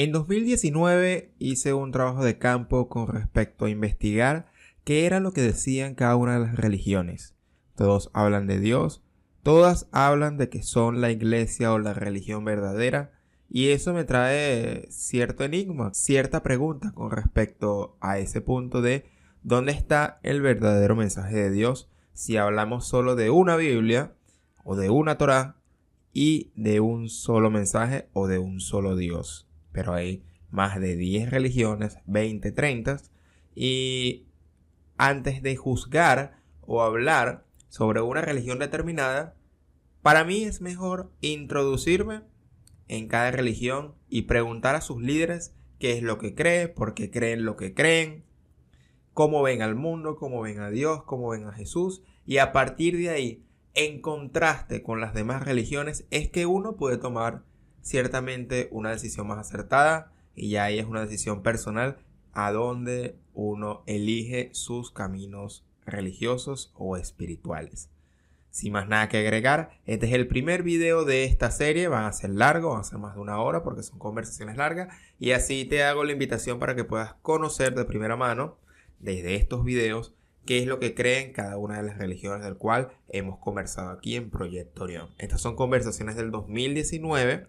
En 2019 hice un trabajo de campo con respecto a investigar qué era lo que decían cada una de las religiones. Todos hablan de Dios, todas hablan de que son la iglesia o la religión verdadera, y eso me trae cierto enigma, cierta pregunta con respecto a ese punto de dónde está el verdadero mensaje de Dios si hablamos solo de una Biblia o de una Torá y de un solo mensaje o de un solo Dios. Pero hay más de 10 religiones, 20, 30, y antes de juzgar o hablar sobre una religión determinada, para mí es mejor introducirme en cada religión y preguntar a sus líderes qué es lo que creen, por qué creen lo que creen, cómo ven al mundo, cómo ven a Dios, cómo ven a Jesús, y a partir de ahí, en contraste con las demás religiones, es que uno puede tomar ciertamente una decisión más acertada, y ya ahí es una decisión personal a donde uno elige sus caminos religiosos o espirituales. Sin más nada que agregar, este es el primer video de esta serie, van a ser largos, van a ser más de una hora porque son conversaciones largas, y así te hago la invitación para que puedas conocer de primera mano, desde estos videos, qué es lo que creen cada una de las religiones del cual hemos conversado aquí en Proyecto Orión. Estas son conversaciones del 2019.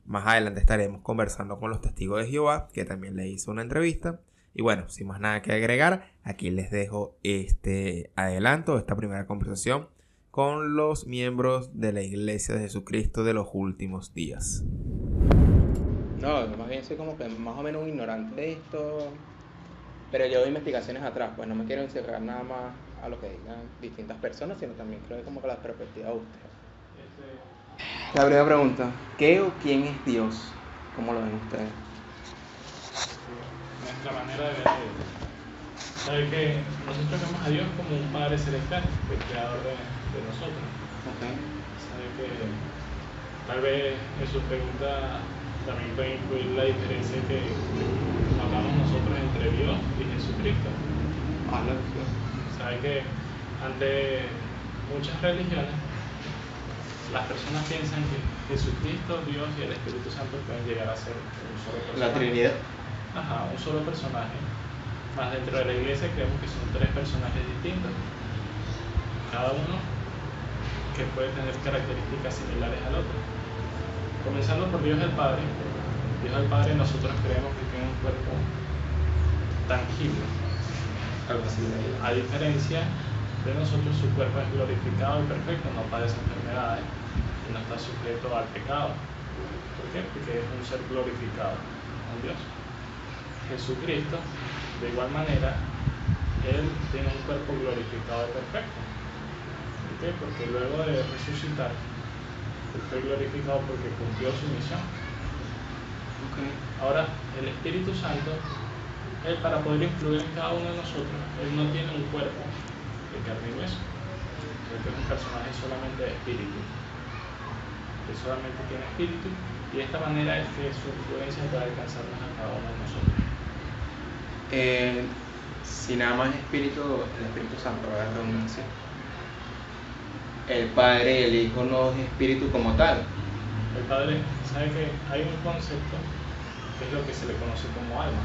Más adelante estaremos conversando con los testigos de Jehová, que también le hice una entrevista. Y bueno, sin más nada que agregar, aquí les dejo este adelanto, esta primera conversación con los miembros de la Iglesia de Jesucristo de los últimos días. No, más bien soy como que más o menos un ignorante de esto, pero yo doy investigaciones atrás, pues no me quiero encerrar nada más a lo que digan distintas personas, sino también creo que como que la perspectiva de ustedes. La primera pregunta, ¿qué o quién es Dios? ¿Cómo lo ven ustedes? Nuestra manera de ver a Dios. Sabe que nosotros vemos a Dios como un Padre Celestial, el creador de nosotros. Okay. Sabe que tal vez en su pregunta también puede incluir la diferencia que hablamos nosotros entre Dios y Jesucristo. Sabe que ante muchas religiones las personas piensan que Jesucristo, Dios y el Espíritu Santo pueden llegar a ser un solo personaje. La Trinidad. Ajá, un solo personaje. Más dentro de la iglesia creemos que son tres personajes distintos, cada uno que puede tener características similares al otro. Comenzando por Dios el Padre. Dios el Padre nosotros creemos que tiene un cuerpo tangible. Algo así. A diferencia de nosotros, su cuerpo es glorificado y perfecto, no padece enfermedades y no está sujeto al pecado. ¿Por qué? Porque es un ser glorificado, un Dios. Jesucristo, de igual manera, Él tiene un cuerpo glorificado y perfecto. ¿Por qué? Porque luego de resucitar, Él fue glorificado porque cumplió su misión. Okay. Ahora, el Espíritu Santo, Él para poder influir en cada uno de nosotros, Él no tiene un cuerpo de carne y hueso, sino que es un personaje solamente de espíritu. Él solamente tiene espíritu, y de esta manera es que su influencia puede alcanzarnos a cada uno de nosotros. Si nada más espíritu, el Espíritu Santo, ¿verdad? Redundancia. El Padre y el Hijo no es espíritu como tal. El Padre sabe que hay un concepto que es lo que se le conoce como alma.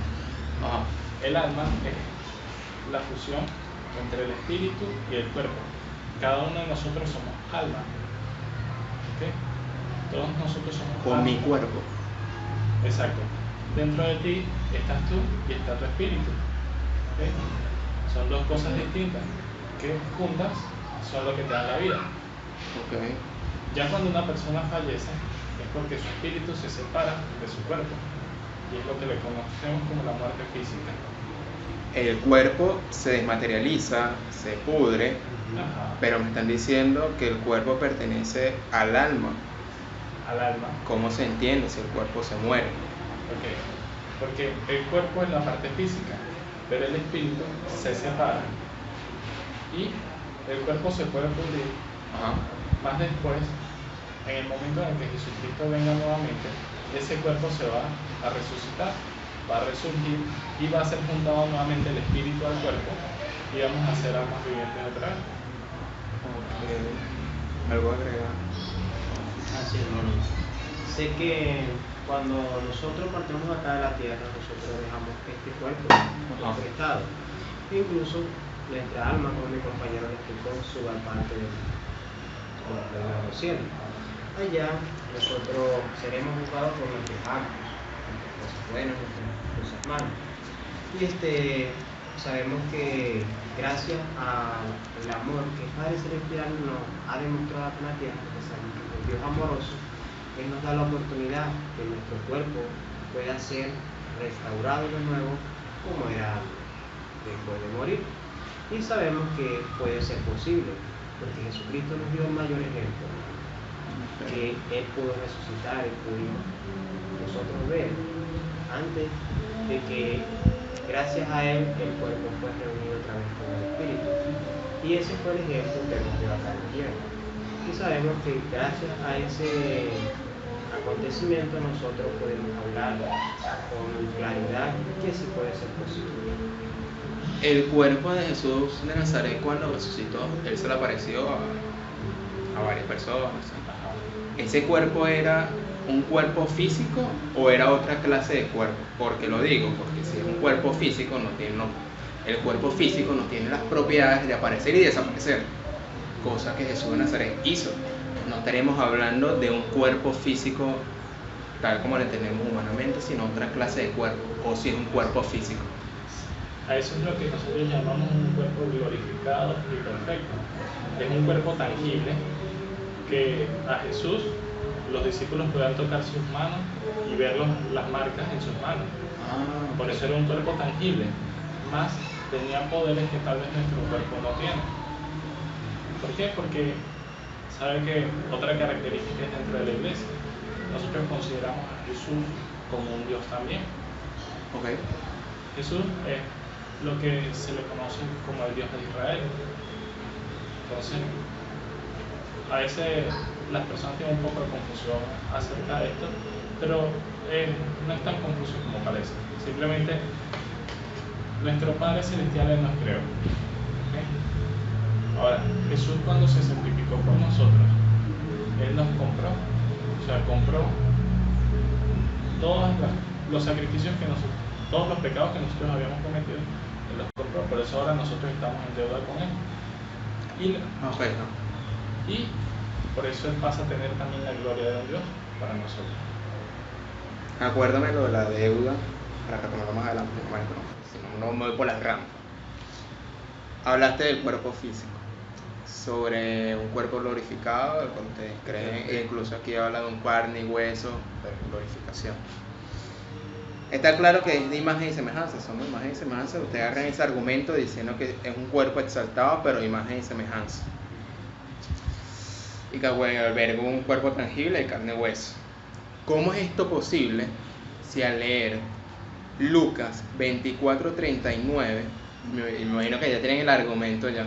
Ajá. El alma es la fusión entre el espíritu y el cuerpo. Cada uno de nosotros somos alma. ¿Okay? Todos nosotros somos Con alma. mi cuerpo. Exacto. Dentro de ti estás tú y está tu espíritu. ¿Okay? Son dos cosas distintas que juntas son lo que te da la vida. Okay. Ya cuando una persona fallece es porque su espíritu se separa de su cuerpo, y es lo que le conocemos como la muerte física. El cuerpo se desmaterializa, se pudre. Ajá. Pero me están diciendo que el cuerpo pertenece al alma. Al alma. ¿Cómo se entiende si el cuerpo se muere? Okay. Porque el cuerpo es la parte física, pero el espíritu se separa y el cuerpo se puede pudrir. Ajá. Más después, en el momento en el que Jesucristo venga nuevamente, ese cuerpo se va a resucitar, va a resurgir y va a ser juntado nuevamente el espíritu al cuerpo, y vamos a ser almas vivientes otra vez. Okay. ¿Algo agregar? Así, hermanos. Sé que cuando nosotros partimos acá de la tierra, nosotros dejamos este cuerpo en este estado. E incluso nuestra alma, como mi compañero le explicó, sube al parte de los cielos. Allá nosotros seremos juzgados por nuestros actos, nuestras cosas buenas, nuestras cosas malas. Y sabemos que gracias al amor que el Padre Celestial nos ha demostrado en la tierra, que sabemos que el Dios amoroso, Él nos da la oportunidad que nuestro cuerpo pueda ser restaurado de nuevo como era después de morir. Y sabemos que puede ser posible, porque Jesucristo nos dio el mayor ejemplo, que Él pudo resucitar, Él pudimos nosotros ver antes de que gracias a Él el cuerpo fue reunido otra vez con el Espíritu. Y ese fue el ejemplo que nos dio acá en la tierra. Y sabemos que gracias a ese acontecimiento nosotros podemos hablar con claridad que sí puede ser posible. El cuerpo de Jesús de Nazaret, cuando resucitó, Él se le apareció a varias personas. ¿Ese cuerpo era un cuerpo físico o era otra clase de cuerpo? Porque lo digo, porque si es un cuerpo físico, el cuerpo físico no tiene las propiedades de aparecer y desaparecer, cosa que Jesús de Nazaret hizo. No estaremos hablando de un cuerpo físico tal como lo entendemos humanamente, sino otra clase de cuerpo, o si es un cuerpo físico. A eso es lo que nosotros llamamos un cuerpo glorificado y perfecto. Es un cuerpo tangible que a Jesús los discípulos puedan tocar sus manos y ver las marcas en sus manos. Por eso era un cuerpo tangible, más tenía poderes que tal vez nuestro cuerpo no tiene. ¿Por qué? Porque sabe que otra característica es dentro de la iglesia. Nosotros consideramos a Jesús como un Dios también. Okay. Jesús es lo que se le conoce como el Dios de Israel. Entonces, a veces las personas tienen un poco de confusión acerca de esto, pero no es tan confuso como parece. Simplemente, nuestro Padre Celestial Él nos creó. ¿Okay? Ahora, Jesús cuando se sacrificó por nosotros, Él nos compró. O sea, compró todos los sacrificios que nosotros, todos los pecados que nosotros habíamos cometido. Él los compró, por eso ahora nosotros estamos en deuda con Él. Y por eso Él pasa a tener también la gloria de Dios para nosotros. Acuérdame lo de la deuda, para retomarlo más adelante, si no me voy por las ramas. Hablaste del cuerpo físico, sobre un cuerpo glorificado, el cual ustedes creen, e incluso aquí habla de un carne y hueso de glorificación. Está claro que es de imagen y semejanza, somos imagen y semejanza. Ustedes agarran ese argumento diciendo que es un cuerpo exaltado, pero imagen y semejanza. Y que bueno, alberga un cuerpo tangible de carne y hueso. ¿Cómo es esto posible si al leer Lucas 24:39, me imagino que ya tienen el argumento ya,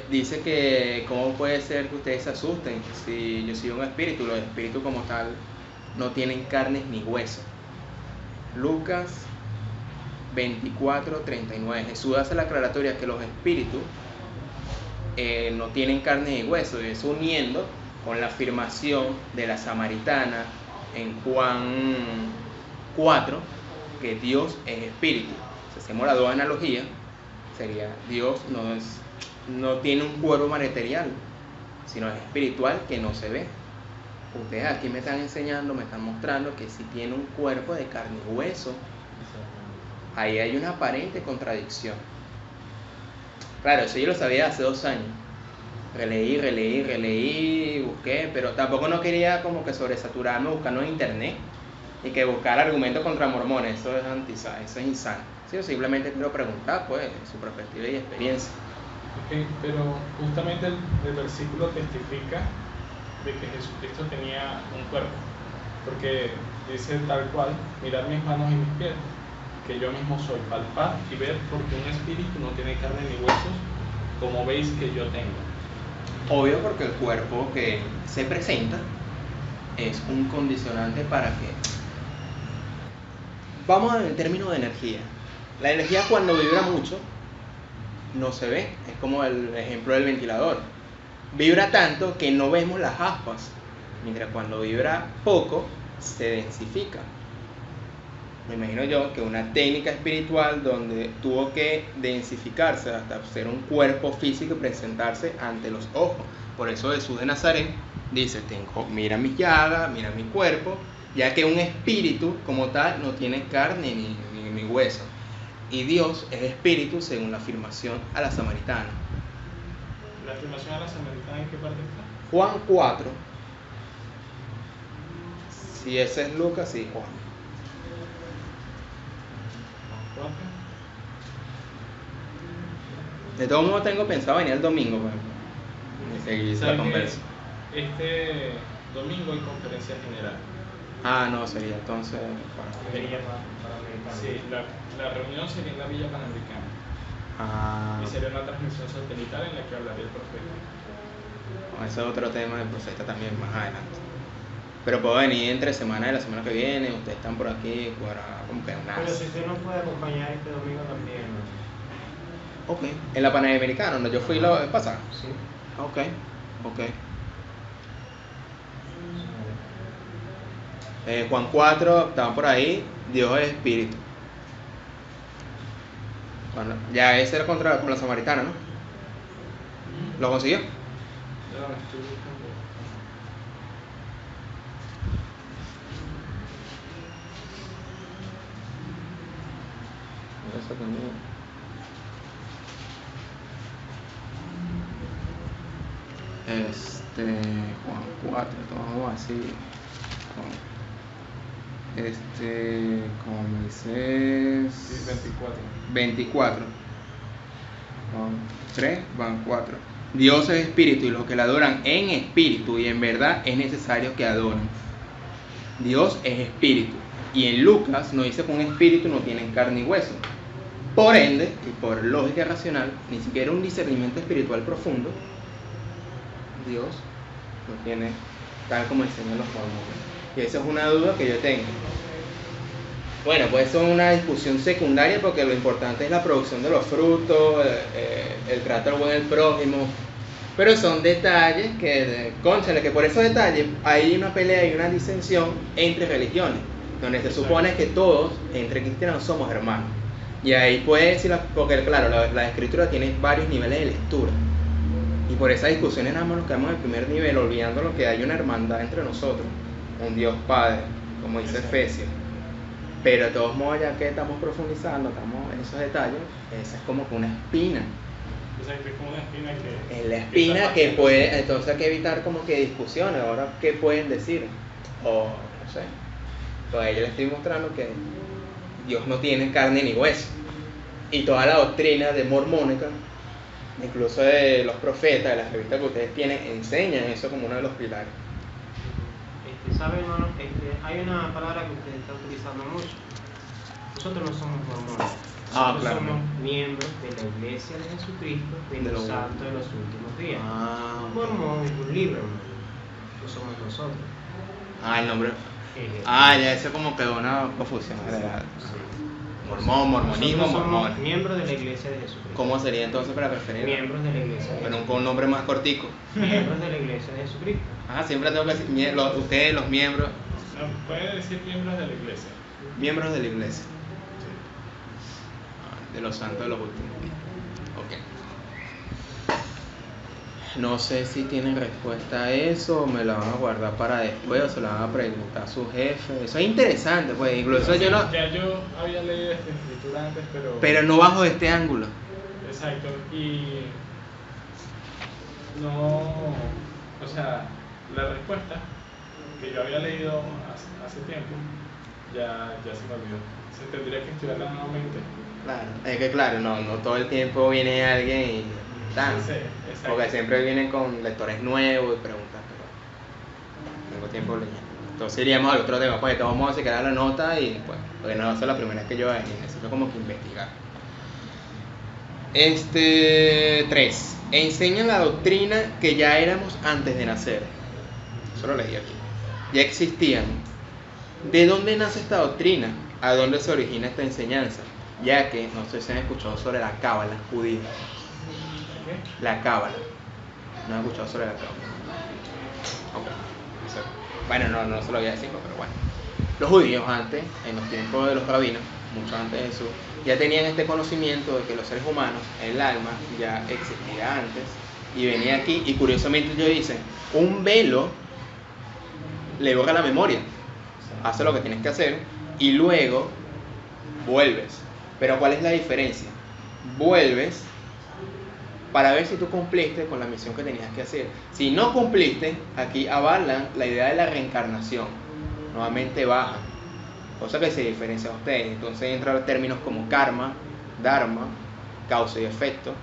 dice que cómo puede ser que ustedes se asusten si yo soy un espíritu, los espíritus como tal no tienen carnes ni huesos? Lucas 24:39, Jesús hace la aclaratoria que los espíritus no tienen carne ni hueso, y eso uniendo con la afirmación de la samaritana en Juan 4, que Dios es espíritu. Si hacemos las dos analogías, sería Dios no tiene un cuerpo material, sino es espiritual, que no se ve. Ustedes aquí me están enseñando, me están mostrando que si tiene un cuerpo de carne y hueso. Ahí hay una aparente contradicción. Claro, eso yo lo sabía hace 2 años. Releí, busqué, pero tampoco no quería como que sobresaturarme buscando en internet y que buscar argumentos contra mormones. Eso es insano. Sí, yo simplemente quiero preguntar, pues, su perspectiva y experiencia. Okay, pero justamente el versículo testifica de que Jesucristo tenía un cuerpo, porque dice tal cual: mirad mis manos y mis pies, que yo mismo soy, palpad y ver, porque un espíritu no tiene carne ni huesos, como veis que yo tengo. Obvio, porque el cuerpo que se presenta es un condicionante para que... Vamos al término de energía. La energía, cuando vibra mucho, no se ve. Es como el ejemplo del ventilador. Vibra tanto que no vemos las aspas, mientras cuando vibra poco se densifican. Me imagino yo que una técnica espiritual donde tuvo que densificarse hasta ser un cuerpo físico y presentarse ante los ojos. Por eso Jesús de Nazaret dice, mira mis llagas, mira mi cuerpo, ya que un espíritu como tal no tiene carne ni hueso. Y Dios es espíritu según la afirmación a la samaritana. ¿La afirmación a la samaritana en qué parte está? Juan 4. Si ese es Lucas, sí, Juan. 4. De todos modos tengo pensado venir el domingo, pues, y seguir la conversa. Este domingo hay conferencia general. Ah, no, sería entonces... Debería para Sí, la reunión sería en la Villa Panamericana. Ah, Y sería una transmisión satelital en la que hablaría el profeta. ese es otro tema del profeta también más adelante. Pero puedo venir entre semana de la semana que viene, ustedes están por aquí, para como que Pero si usted nos puede acompañar este domingo también, ¿no? Ok. En la Panamericana, donde yo fui la vez pasada. Sí. Ok, ok. Juan 4, estaban por ahí, Dios es espíritu. Bueno, ya ese era con la samaritana, ¿no? ¿Lo consiguió? Ya lo estoy buscando. Eso también. Juan 4, todo así. Como dices. Sí, 24. 24. Juan 3, van 4. Dios es espíritu y los que le adoran en espíritu y en verdad es necesario que adoren. Dios es espíritu. Y en Lucas nos dice que un espíritu no tiene carne y hueso. Por ende, y por lógica racional, ni siquiera un discernimiento espiritual profundo, Dios no tiene tal como enseñan los mormones. Y esa es una duda que yo tengo. Bueno, puede ser una discusión secundaria porque lo importante es la producción de los frutos, el trato al buen del prójimo. Pero son detalles cónchale, que por esos detalles hay una pelea y una disensión entre religiones, donde se supone que todos, entre cristianos, somos hermanos. Y ahí puede decir, porque claro, la escritura tiene varios niveles de lectura. Y por esas discusiones nada más nos quedamos en el primer nivel, olvidando lo que hay una hermandad entre nosotros, un Dios Padre, como dice Efesios. Pero de todos modos, ya que estamos profundizando, estamos en esos detalles, esa es como que una espina. Exacto, es como una espina que... En la espina que puede, entonces hay que evitar como que discusiones. Ahora, ¿qué pueden decir? O no sé. Pues a ella le estoy mostrando que Dios no tiene carne ni hueso. Y toda la doctrina de mormónica, incluso de los profetas, de las revistas que ustedes tienen, enseñan eso como uno de los pilares. ¿Sabe, hermano? Hay una palabra que usted está utilizando mucho. Nosotros no somos mormones. Nosotros claro. somos miembros de la Iglesia de Jesucristo de los santos de los últimos días. Mormón es un libro, hermano. No somos nosotros. El nombre. Ya eso como quedó una confusión. Mormón, mormonismo, Nosotros somos mormón. miembros de la Iglesia de Jesucristo. ¿Cómo sería entonces para preferir? Miembros de la Iglesia de Pero Jesucristo. con un nombre más cortico. Miembros de la Iglesia de Jesucristo. Siempre tengo que decir, ustedes los miembros, No, puede decir miembros de la iglesia. miembros de la iglesia, de los santos de los últimos días. Ok. No sé si tienen respuesta a eso, o me la van a guardar para después, o se la van a preguntar a su jefe. Eso es interesante, pues incluso yo no... Ya yo había leído esta escritura antes, Pero no bajo este ángulo. Exacto, y no, o sea, la respuesta que yo había leído hace tiempo ya se me olvidó. Se tendría que estudiarla nuevamente. Claro, es que claro, no todo el tiempo viene alguien y tal. Sí, exacto. Porque siempre vienen con lectores nuevos y preguntas, pero tengo tiempo leyendo. Entonces iríamos al otro tema, pues de todos modos se queda la nota y pues, porque no es la primera vez que yo vengo, necesito como que investigar. 3. Enseñan la doctrina que ya éramos antes de nacer. Eso lo leí aquí. Ya existían. ¿De dónde nace esta doctrina? ¿A dónde se origina esta enseñanza? Ya que, no sé si han escuchado sobre la cábala judía. ¿Qué? La cábala. ¿No han escuchado sobre la cábala? Ok. Bueno, no se lo voy a decir, pero bueno. Los judíos antes, en los tiempos de los rabinos, mucho antes de Jesús, ya tenían este conocimiento de que los seres humanos, el alma, ya existía antes y venía aquí. Y curiosamente ellos dicen, un velo le borra la memoria, hace lo que tienes que hacer y luego vuelves. Pero ¿cuál es la diferencia? Vuelves para ver si tú cumpliste con la misión que tenías que hacer. Si no cumpliste, aquí avalan la idea de la reencarnación. Nuevamente bajan, cosa que se diferencia a ustedes. Entonces entran términos como karma, dharma, causa y efecto,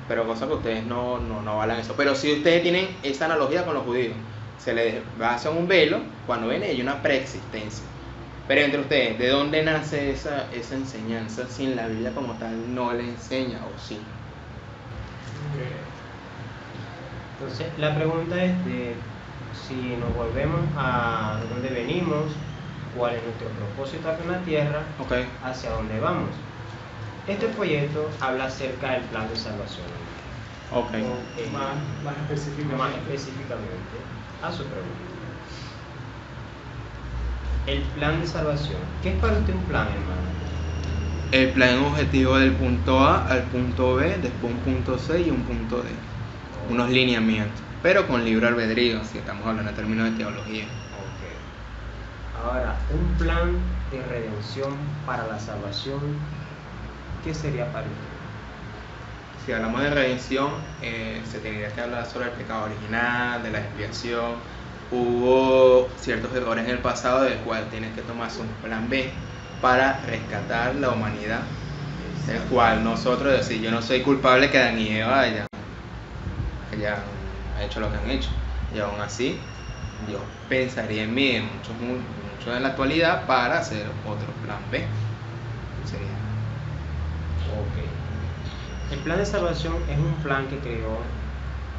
pero cosa que ustedes no avalan eso. Pero si ustedes tienen esa analogía con los judíos, se les basa un velo, cuando ven hay una preexistencia. Pero entre ustedes, ¿de dónde nace esa enseñanza si en la Biblia como tal no le enseña o sí? Entonces, la pregunta es de si nos volvemos a dónde venimos, cuál es nuestro propósito acá en la tierra, Okay. hacia dónde vamos. Este folleto habla acerca del plan de salvación. Okay. Más específicamente. Más específicamente a su pregunta. El plan de salvación. ¿Qué es para usted un plan, hermano? El plan objetivo del punto A al punto B, después un punto C y un punto D. Unos lineamientos, pero con libre albedrío, si estamos hablando en términos de teología. Ok. Ahora, un plan de redención para la salvación, ¿qué sería para usted? Si hablamos de redención, se tendría que hablar sobre el pecado original, de la expiación. Hubo ciertos errores en el pasado del cual tienes que tomarse un plan B para rescatar la humanidad, el cual nosotros decir yo no soy culpable que Adán y Eva hayan hecho lo que han hecho, y aún así yo pensaría en mí en mucho en la actualidad para hacer otro plan B. Sería. Ok. El plan de salvación es un plan que creó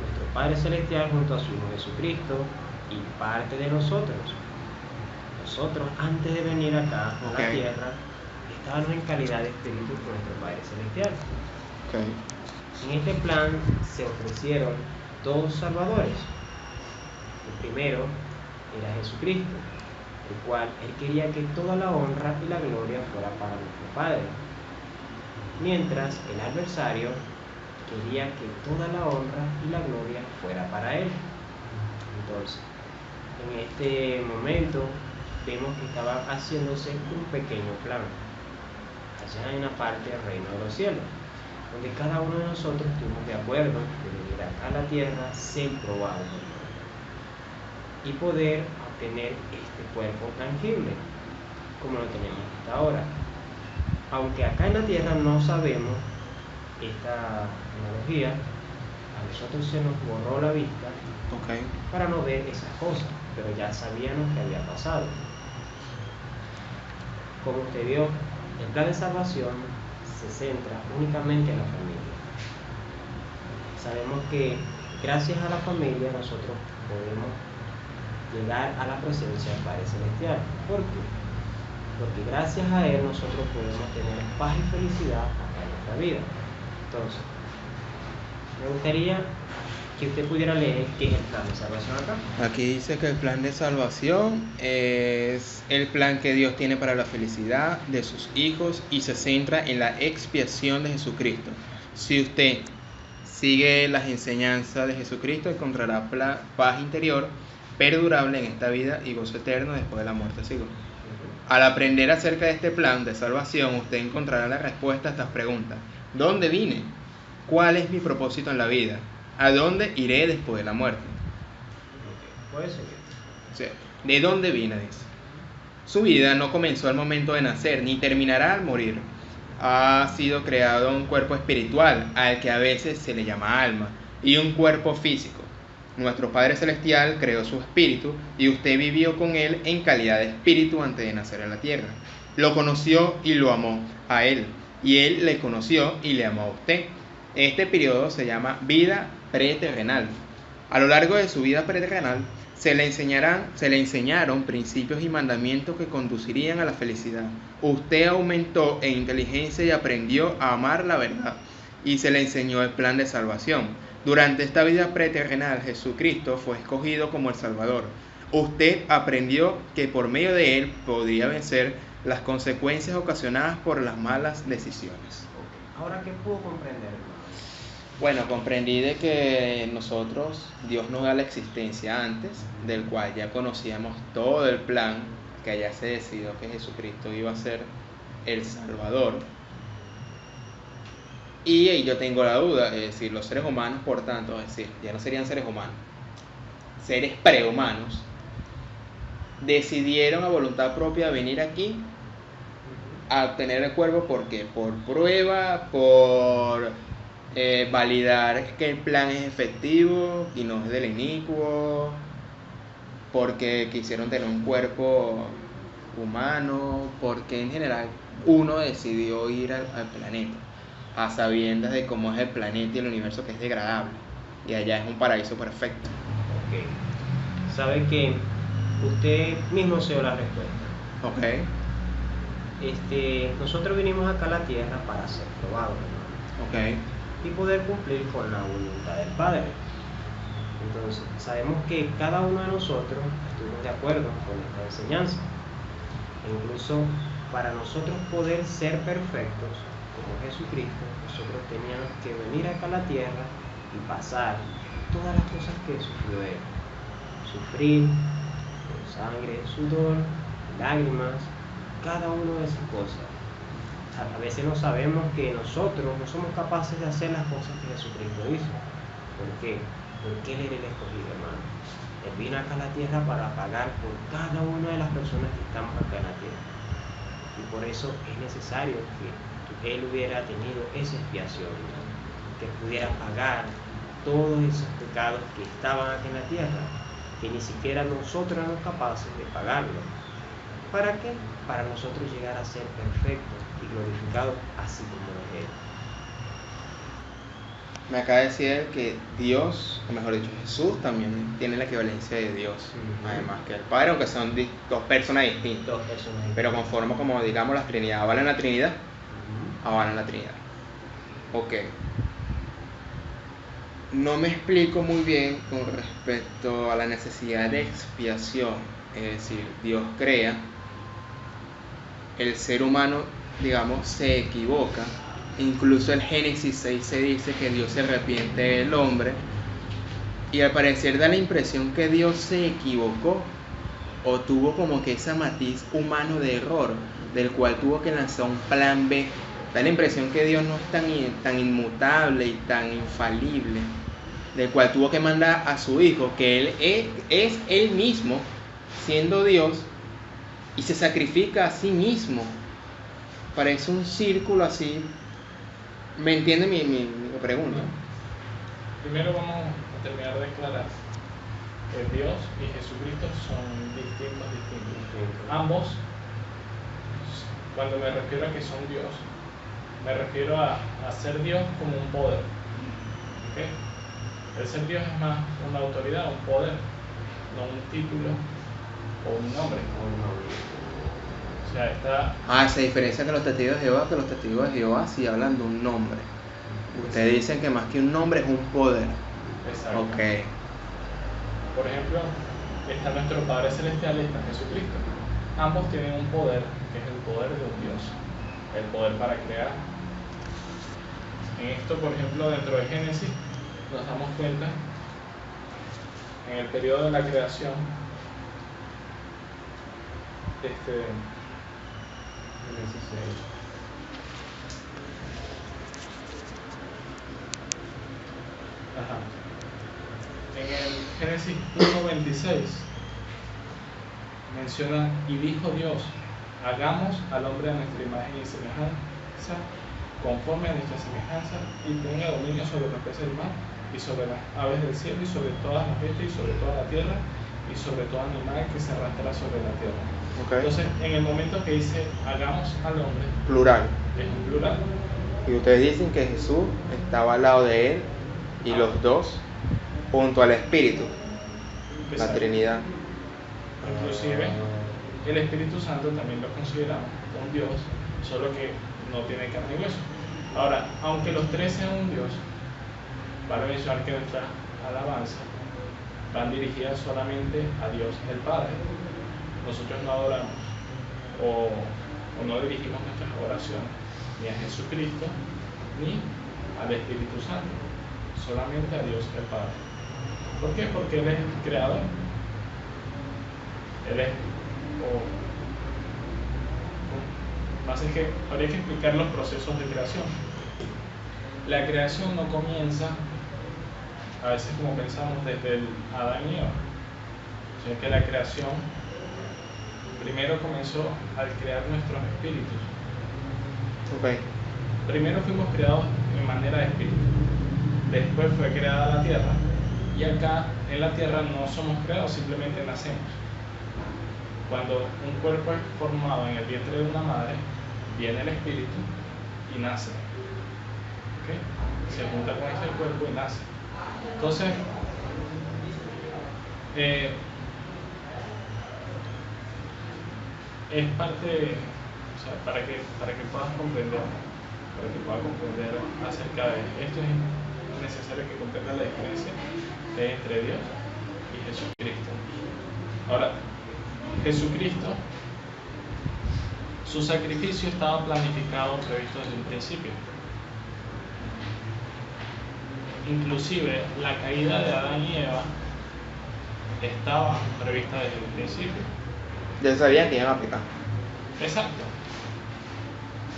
nuestro Padre Celestial junto a su Hijo Jesucristo y parte de nosotros. Nosotros, antes de venir acá a la tierra, estábamos en calidad de espíritu con nuestro Padre Celestial. Okay. En este plan se ofrecieron dos salvadores. El primero era Jesucristo, el cual él quería que toda la honra y la gloria fuera para nuestro Padre, mientras el adversario quería que toda la honra y la gloria fuera para él. Entonces, en este momento vemos que estaba haciéndose un pequeño plan allá en una parte del reino de los cielos, donde cada uno de nosotros estuvimos de acuerdo de venir acá a la tierra, ser probados y poder obtener este cuerpo tangible como lo tenemos hasta ahora. Aunque acá en la tierra no sabemos esta analogía, a nosotros se nos borró la vista para no ver esas cosas, pero ya sabíamos que había pasado. Como usted vio, el plan de salvación se centra únicamente en la familia. Sabemos que gracias a la familia nosotros podemos llegar a la presencia del Padre Celestial. ¿Por qué? Porque gracias a Él nosotros podemos tener paz y felicidad acá en nuestra vida. Entonces, me gustaría que usted pudiera leer qué es el plan de salvación acá. Aquí dice que el plan de salvación es el plan que Dios tiene para la felicidad de sus hijos y se centra en la expiación de Jesucristo. Si usted sigue las enseñanzas de Jesucristo, encontrará paz interior perdurable en esta vida y gozo eterno después de la muerte. ¿Sigo? Al aprender acerca de este plan de salvación, usted encontrará la respuesta a estas preguntas. ¿Dónde vine? ¿Cuál es mi propósito en la vida? ¿A dónde iré después de la muerte? Puede ser. Sí. ¿De dónde vine? Dice. Su vida no comenzó al momento de nacer, ni terminará al morir. Ha sido creado un cuerpo espiritual, al que a veces se le llama alma, y un cuerpo físico. Nuestro Padre Celestial creó su espíritu, y usted vivió con él en calidad de espíritu antes de nacer en la tierra. Lo conoció y lo amó a él, y él le conoció y le amó a usted. Este periodo se llama vida preterrenal. A lo largo de su vida preterrenal se le enseñaron principios y mandamientos que conducirían a la felicidad. Usted aumentó en inteligencia y aprendió a amar la verdad, y se le enseñó el plan de salvación. Durante esta vida preterrenal, Jesucristo fue escogido como el Salvador. Usted aprendió que por medio de él podía vencer las consecuencias ocasionadas por las malas decisiones. Ok. Ahora, ¿qué puedo comprender, hermano? Bueno, comprendí de que nosotros, Dios nos da la existencia antes, del cual ya conocíamos todo el plan, que ya se decidió que Jesucristo iba a ser el Salvador. Y yo tengo la duda, es decir, los seres humanos, por tanto, es decir, ya no serían seres humanos, seres prehumanos, decidieron a voluntad propia venir aquí a obtener el cuerpo. ¿Por qué? Por prueba, por validar que el plan es efectivo y no es del inicuo, porque quisieron tener un cuerpo humano, porque en general uno decidió ir al planeta a sabiendas de cómo es el planeta y el universo, que es degradable, y allá es un paraíso perfecto. Ok. Sabe que usted mismo se dio la respuesta. Ok, Nosotros vinimos acá a la tierra para ser probados, hermano, ok, y poder cumplir con la voluntad del Padre. Entonces, sabemos que cada uno de nosotros estuvimos de acuerdo con esta enseñanza. E incluso para nosotros poder ser perfectos como Jesucristo, nosotros teníamos que venir acá a la tierra y pasar todas las cosas que sufrió Él. Sufrir con sangre, sudor, lágrimas, cada una de esas cosas. A veces no sabemos que nosotros no somos capaces de hacer las cosas que Jesucristo hizo. ¿Por qué? Porque Él era el escogido, hermano. Él vino acá a la tierra para pagar por cada una de las personas que estamos acá en la tierra. Y por eso es necesario que Él hubiera tenido esa expiación, ¿no? Que pudiera pagar todos esos pecados que estaban aquí en la tierra, que ni siquiera nosotros éramos capaces de pagarlo. ¿Para qué? Para nosotros llegar a ser perfectos y glorificados así como es Él. me acaba de decir que Dios, o mejor dicho, Jesús también tiene la equivalencia de Dios, además que el Padre, aunque son dos personas distintas, Dos personas. pero conforme como digamos la Trinidad, avalan la Trinidad, avalan la Trinidad. Ok. No me explico muy bien con respecto a la necesidad de expiación, es decir, Dios crea, el ser humano, digamos, se equivoca. Incluso en Génesis 6 se dice que Dios se arrepiente del hombre, y al parecer da la impresión que Dios se equivocó o tuvo como que ese matiz humano de error, del cual tuvo que lanzar un plan B. Da la impresión que Dios no es tan inmutable y tan infalible, del cual tuvo que mandar a su hijo, que él es él mismo siendo Dios, y se sacrifica a sí mismo. Parece un círculo así. ¿Me entiende mi pregunta? Primero vamos a terminar de aclarar que Dios y Jesucristo son distintos. Ambos, cuando me refiero a que son Dios, me refiero a ser Dios como un poder. ¿Okay? El ser Dios es más una autoridad, un poder, no un título o un nombre. O sea, está... Se diferencia que los testigos de Jehová, que los testigos de Jehová sí hablan de un nombre. Ustedes dicen que más que un nombre es un poder. Exacto. Ok. Por ejemplo, está nuestro Padre Celestial y está Jesucristo. Ambos tienen un poder, que es el poder de un Dios, el poder para crear. En esto, por ejemplo, dentro de Génesis, nos damos cuenta, en el periodo de la creación, en el Génesis 1:26 menciona: y dijo Dios, hagamos al hombre a nuestra imagen y semejanza, conforme a nuestra semejanza, y tenga dominio sobre los peces del mar, y sobre las aves del cielo, y sobre todas las bestias, y sobre toda la tierra, y sobre todo animal que se arrastra sobre la tierra. Okay. Entonces, en el momento que dice hagamos al hombre, Plural. es un plural. Y ustedes dicen que Jesús estaba al lado de él y los dos junto al Espíritu, la Exacto. Trinidad. Inclusive el Espíritu Santo también lo consideramos un Dios, solo que no tiene carne y hueso. Ahora, aunque los tres sean un Dios, vale mencionar que nuestra alabanza van dirigidas solamente a Dios el Padre. Nosotros no adoramos o no dirigimos nuestras oraciones ni a Jesucristo ni al Espíritu Santo, solamente a Dios el Padre. ¿Por qué? Porque Él es el creador. Él es, más es que habría que explicar los procesos de creación. La creación no comienza a veces como pensamos desde el Adán y Eva, sino que la creación primero comenzó al crear nuestros espíritus. Ok. Primero fuimos creados en manera de espíritu, después fue creada la tierra, y acá en la tierra no somos creados, simplemente nacemos. Cuando un cuerpo es formado en el vientre de una madre, viene el espíritu y nace. ¿Okay? Se junta con ese cuerpo y nace. Entonces, es parte, o sea, para que puedas comprender acerca de esto, es necesario que comprendas la diferencia que hay entre Dios y Jesucristo. Ahora, Jesucristo, su sacrificio estaba planificado, previsto desde un principio. Inclusive la caída de Adán y Eva estaba prevista desde un principio. Ya sabían que iban a pecar. Exacto.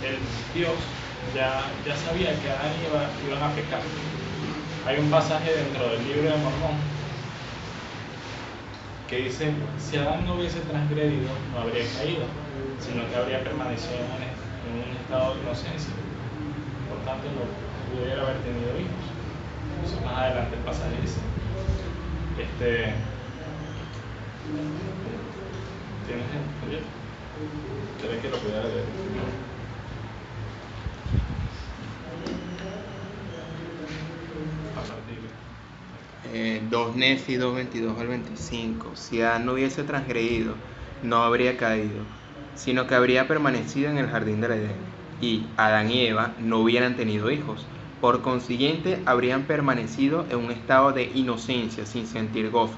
El Dios ya sabía que Adán y Eva iban a pecar. Hay un pasaje dentro del libro de Mormón que dice: si Adán no hubiese transgredido, no habría caído, sino que habría permanecido en un estado de inocencia. Por tanto, no pudiera haber tenido hijos. Eso más adelante el pasaje dice. ¿Tienes el folleto? ¿Querés que lo pudiera leer? 2 Nefi 2:22 al 25. Si Adán no hubiese transgredido, no habría caído, sino que habría permanecido en el jardín del Edén, y Adán y Eva no hubieran tenido hijos. Por consiguiente, habrían permanecido en un estado de inocencia, sin sentir gozo,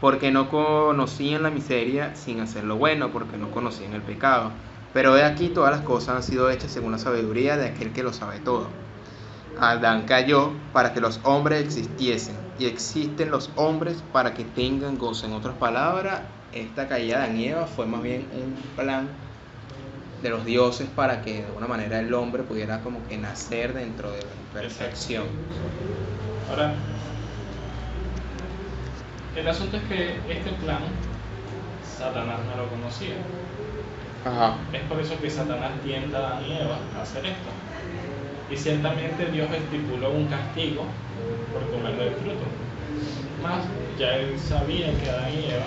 porque no conocían la miseria sin hacer lo bueno, porque no conocían el pecado. Pero de aquí todas las cosas han sido hechas según la sabiduría de aquel que lo sabe todo. Adán cayó para que los hombres existiesen, y existen los hombres para que tengan gozo. En otras palabras, esta caída de Adán y Eva fue más bien un plan de los dioses para que de alguna manera el hombre pudiera como que nacer dentro de la perfección. Ahora, el asunto es que este plan Satanás no lo conocía. Ajá. Es por eso que Satanás tienta a Adán y Eva a hacer esto. Y ciertamente Dios estipuló un castigo por comer del fruto. Más, ya él sabía que Adán y Eva,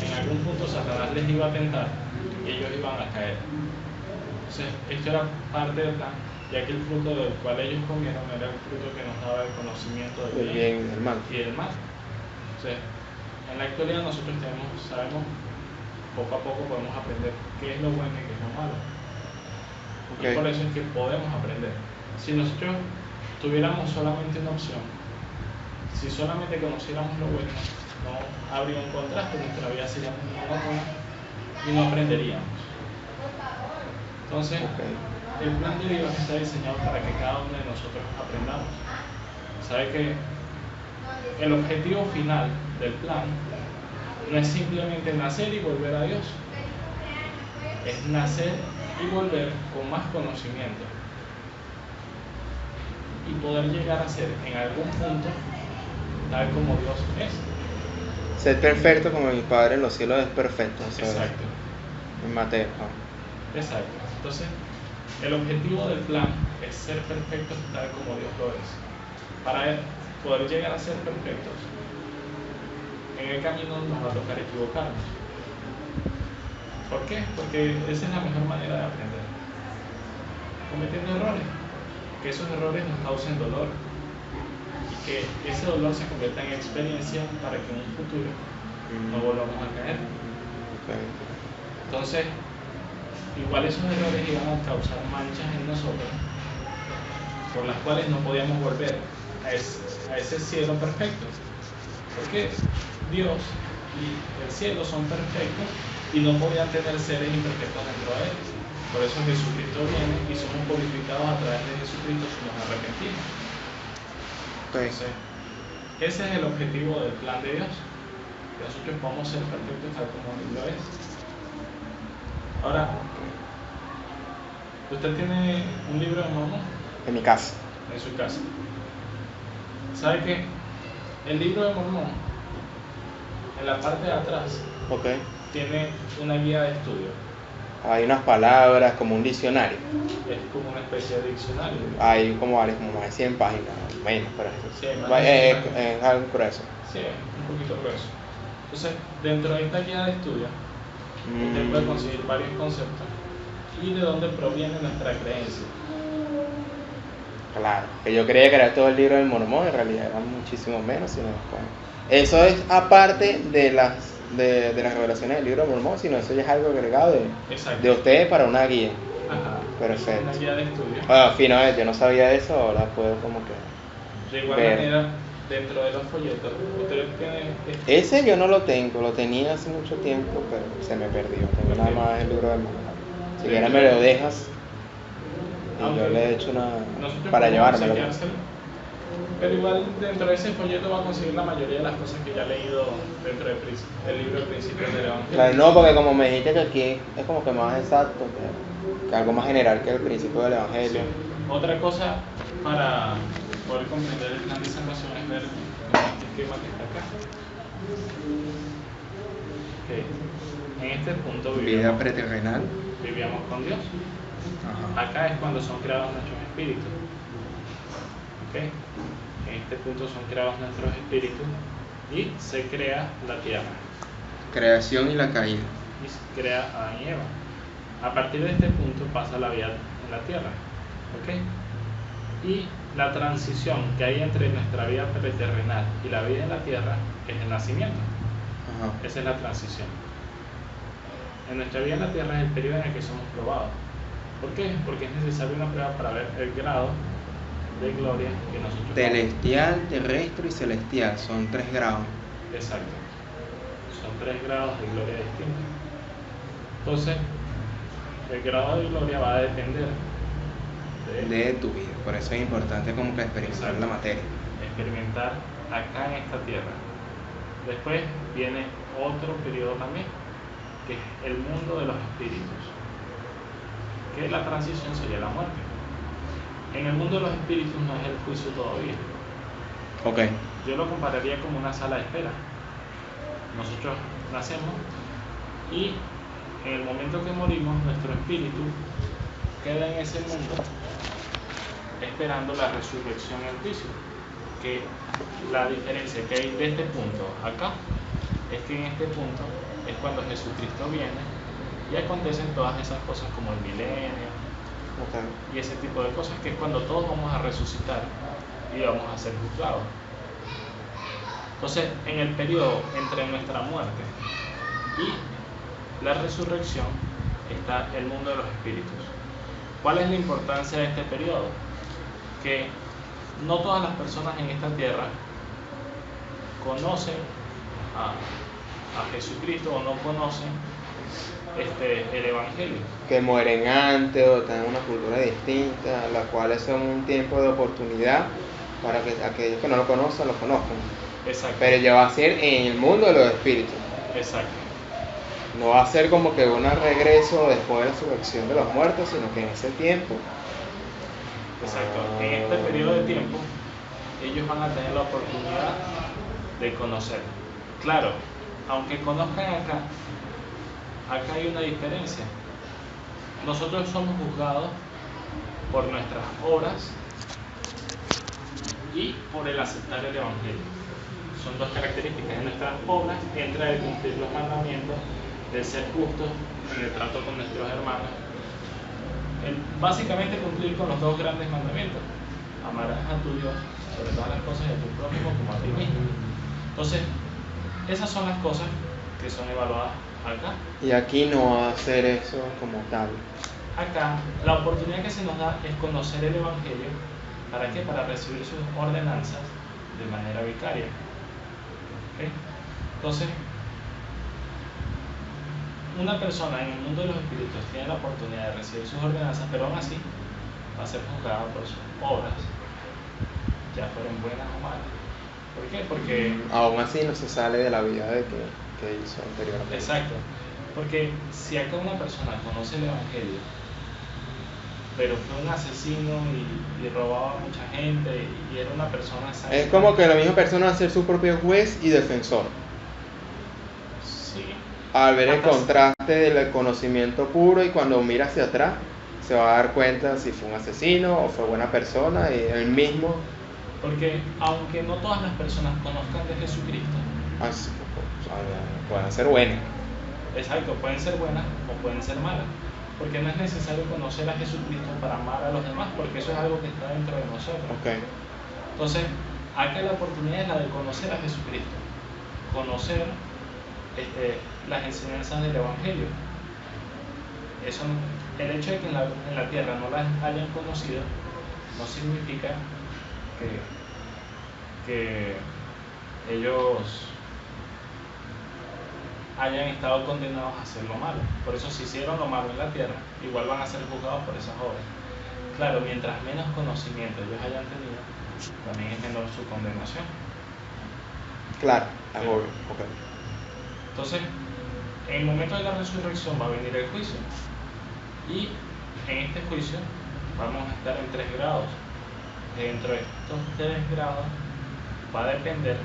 en algún punto Satanás les iba a tentar y ellos iban a caer. Entonces, esto era parte del plan, ya que el fruto del cual ellos comieron era el fruto que nos daba el conocimiento del bien y del mal. Entonces, en la actualidad nosotros sabemos, poco a poco podemos aprender qué es lo bueno y qué es lo malo. Okay. Y por eso es que podemos aprender. Si nosotros tuviéramos solamente una opción, si solamente conociéramos lo bueno, no habría un contraste, nuestra vida sería muy monótona y no aprenderíamos. Entonces, el plan de Dios está diseñado para que cada uno de nosotros aprendamos. Sabe que el objetivo final del plan no es simplemente nacer y volver a Dios, es nacer y volver con más conocimiento y poder llegar a ser en algún punto tal como Dios es. Ser perfecto como mi Padre en los cielos es perfecto. Exacto. En Mateo. Exacto. Entonces, el objetivo del plan es ser perfectos tal como Dios lo es. Para poder llegar a ser perfectos, en el camino nos va a tocar equivocarnos. ¿Por qué? Porque esa es la mejor manera de aprender. Cometiendo errores. Que esos errores nos causen dolor. Y que ese dolor se convierta en experiencia para que en un futuro no volvamos a caer. Entonces, igual esos errores iban a causar manchas en nosotros, por las cuales no podíamos volver a ese cielo perfecto. Porque Dios y el cielo son perfectos y no podían tener seres imperfectos dentro de ellos. Por eso Jesucristo viene y somos purificados a través de Jesucristo si nos arrepentimos. Entonces, ese es el objetivo del plan de Dios, que nosotros podamos ser perfectos tal como Él lo es. Ahora, usted tiene un libro de Mormón En mi casa. en su casa. ¿Sabe qué? El libro de Mormón, en la parte de atrás, Ok. tiene una guía de estudio. Hay unas palabras como un diccionario. Es como una especie de diccionario. Hay como varias, como más de 100 páginas, menos, pero Sí, más de 100 páginas. es algo grueso. Sí, un poquito grueso. Entonces, dentro de esta guía de estudio, usted puede conseguir varios conceptos y de dónde proviene nuestra creencia. Claro, que yo creía que era todo el libro del Mormón, en realidad era muchísimo menos, sino después. Eso es aparte de las revelaciones del libro del Mormón, sino eso ya es algo agregado Exacto. de ustedes para una guía. Ajá. Perfecto. Una guía de estudio. Bueno, fino, yo no sabía eso, ahora puedo como que... De igual ver. manera, dentro de los folletos, usted tiene Ese yo no lo tengo, lo tenía hace mucho tiempo, pero se me perdió. Tengo nada más el libro del Mormón. Si quieres me lo dejas y yo le he hecho una... nosotros para podemos llevármelo. enseñárselo, pero igual dentro de ese folleto va a conseguir la mayoría de las cosas que ya ha leído dentro del libro de Principios del Evangelio. Claro, no, porque como me dijiste que aquí es como que más exacto, que algo más general que el principio del Evangelio. Otra cosa para poder comprender el plan de salvación es ver este esquema que está acá. Okay. En este punto Vida preterrenal. vivíamos con Dios. Ajá. Acá es cuando son creados nuestros espíritus. ¿Okay? En este punto son creados nuestros espíritus y se crea la tierra. Creación y la caída. Y se crea Adán y Eva. A partir de este punto pasa la vida en la tierra. ¿Okay? Y la transición que hay entre nuestra vida preterrenal y la vida en la tierra es el nacimiento. Ajá. Esa es la transición. En nuestra vida en la tierra es el periodo en el que somos probados. ¿Por qué? Porque es necesaria una prueba para ver el grado de gloria que nosotros Celestial, terrestre y celestial. Son 3 grados. Exacto. Son 3 grados de gloria distintos. Entonces, el grado de gloria va a depender De tu vida. Por eso es importante como que experimentar Exacto. la materia. experimentar acá en esta tierra. Después viene otro periodo también, que es el mundo de los espíritus, que la transición sería la muerte. En el mundo de los espíritus no es el juicio todavía. Ok. Yo lo compararía como una sala de espera. Nosotros nacemos y en el momento que morimos, nuestro espíritu queda en ese mundo esperando la resurrección y el juicio. Que la diferencia que hay de este punto acá es que en este punto es cuando Jesucristo viene y acontecen todas esas cosas como el milenio Ok. y ese tipo de cosas, que es cuando todos vamos a resucitar y vamos a ser juzgados. Entonces, en el periodo entre nuestra muerte y la resurrección está el mundo de los espíritus. ¿Cuál es la importancia de este periodo? Que no todas las personas en esta tierra conocen a Jesucristo o no conocen el Evangelio. Que mueren antes o están en una cultura distinta, las cuales son un tiempo de oportunidad para que aquellos que no lo conocen lo conozcan. Exacto. Pero ya va a ser en el mundo de los espíritus. Exacto. No va a ser como que un regreso después de la resurrección de los muertos, sino que en ese tiempo. Exacto. En este periodo de tiempo, ellos van a tener la oportunidad de conocer. Claro, aunque conozcan acá hay una diferencia. Nosotros somos juzgados por nuestras obras y por el aceptar el Evangelio. Son dos características. En nuestras obras entra el cumplir los mandamientos, de ser justos en el trato con nuestros hermanos. Básicamente cumplir con los dos grandes mandamientos: amarás a tu Dios sobre todas las cosas y a tu prójimo como a ti mismo. Entonces, esas son las cosas que son evaluadas acá. Y aquí no va a ser eso como tal. Acá, la oportunidad que se nos da es conocer el Evangelio. ¿Para qué? Para recibir sus ordenanzas de manera vicaria. ¿Ok? Entonces, una persona en el mundo de los espíritus tiene la oportunidad de recibir sus ordenanzas, pero aún así va a ser juzgada por sus obras, ya fueron buenas o malas. ¿Por qué? Porque... Aún así no se sale de la vida de que hizo anteriormente. Exacto. Porque si acá una persona conoce el Evangelio, pero fue un asesino y robaba a mucha gente y era una persona santa. Es como que la misma persona va a ser su propio juez y defensor. Sí. Al ver el Hasta- contraste del conocimiento puro y cuando mira hacia atrás, se va a dar cuenta si fue un asesino o fue buena persona y él mismo. Porque aunque no todas las personas conozcan de Jesucristo, Así, pueden ser buenas. exacto, pueden ser buenas o pueden ser malas. Porque no es necesario conocer a Jesucristo para amar a los demás, porque eso es algo que está dentro de nosotros. Okay. Entonces, acá la oportunidad es la de conocer a Jesucristo, conocer las enseñanzas del Evangelio. Eso, el hecho de que en la tierra no las hayan conocido no significa que ellos hayan estado condenados a hacer lo malo. Por eso, si hicieron lo malo en la tierra, igual van a ser juzgados por esas obras. Claro, mientras menos conocimiento ellos hayan tenido, también es menor su condenación. Claro, Sí. obvio. Okay. Entonces, en el momento de la resurrección va a venir el juicio. Y en este juicio vamos a estar en 3 grados. Dentro de estos 3 grados va a depender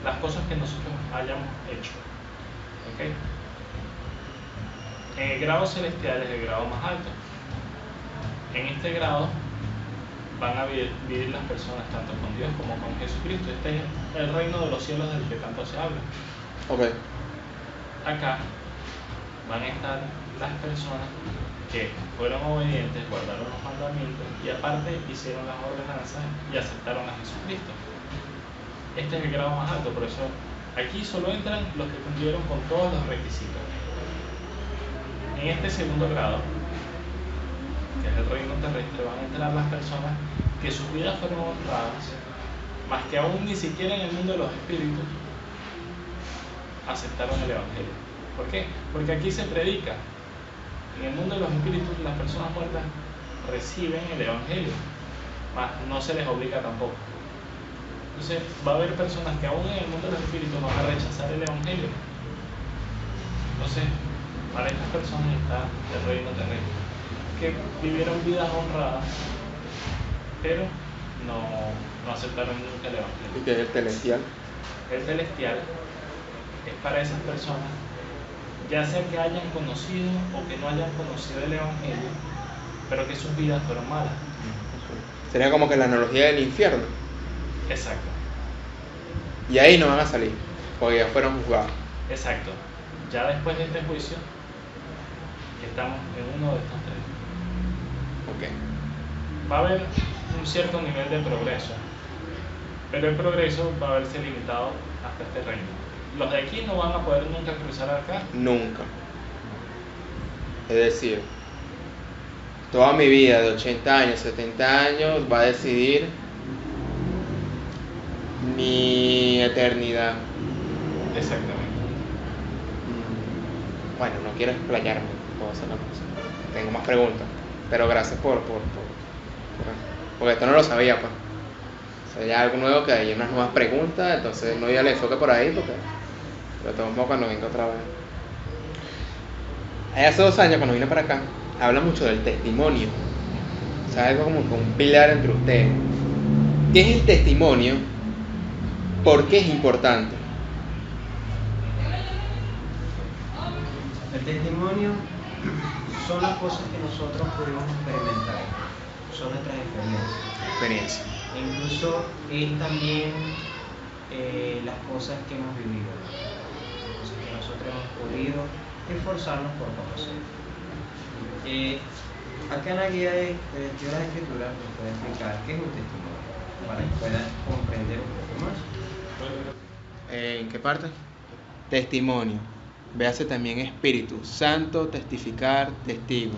las cosas que nosotros hayamos hecho. ¿Ok? En el grado celestial es el grado más alto. En este grado van a vivir las personas tanto con Dios como con Jesucristo. Este es el reino de los cielos del que tanto se habla. Okay. Acá van a estar las personas que fueron obedientes, guardaron los mandamientos y aparte hicieron las ordenanzas y aceptaron a Jesucristo. Este es el grado más alto, por eso aquí solo entran los que cumplieron con todos los requisitos. En este segundo grado, que es el reino terrestre, van a entrar las personas que sus vidas fueron honradas, más que aún ni siquiera en el mundo de los espíritus aceptaron el Evangelio. ¿Por qué? Porque aquí se predica. En el mundo de los espíritus las personas muertas reciben el Evangelio, mas no se les obliga tampoco. Entonces va a haber personas que aún en el mundo de los espíritus van a rechazar el Evangelio. Entonces, para estas personas está el reino terrestre, que vivieron vidas honradas, pero no aceptaron nunca el Evangelio. ¿Y qué es el celestial? El celestial es para esas personas, ya sea que hayan conocido o que no hayan conocido el Evangelio, pero que sus vidas fueron malas. Sería como que la analogía del infierno. Exacto, Y ahí no van a salir, porque ya fueron juzgados. exacto. Ya después de este juicio, estamos en uno de estos 3. Ok. Va a haber un cierto nivel de progreso, pero el progreso va a verse limitado hasta este reino. Los de aquí no van a poder nunca cruzar acá. Nunca. Es decir, toda mi vida de 80 años, 70 años va a decidir mi eternidad. Exactamente. Bueno, no quiero explayarme, puedo hacer una cosa. Tengo más preguntas, pero gracias porque esto no lo sabía, pues. O sea, ya algo nuevo que hay unas nuevas preguntas, entonces no ya le enfoque por ahí, porque lo tomo cuando venga otra vez. Hace 2 años, cuando vine para acá, habla mucho del testimonio. O sea, algo como un pilar entre ustedes. ¿Qué es el testimonio? ¿Por qué es importante? El testimonio son las cosas que nosotros pudimos experimentar, son nuestras experiencias. Experiencia. E incluso es también las cosas que hemos vivido, las cosas que nosotros hemos podido esforzarnos por conocer. Acá en la guía de las escrituras nos puede explicar qué es un testimonio, para que puedan comprender un poco más. ¿En qué parte? Testimonio. Véase también Espíritu Santo, testificar, testigo.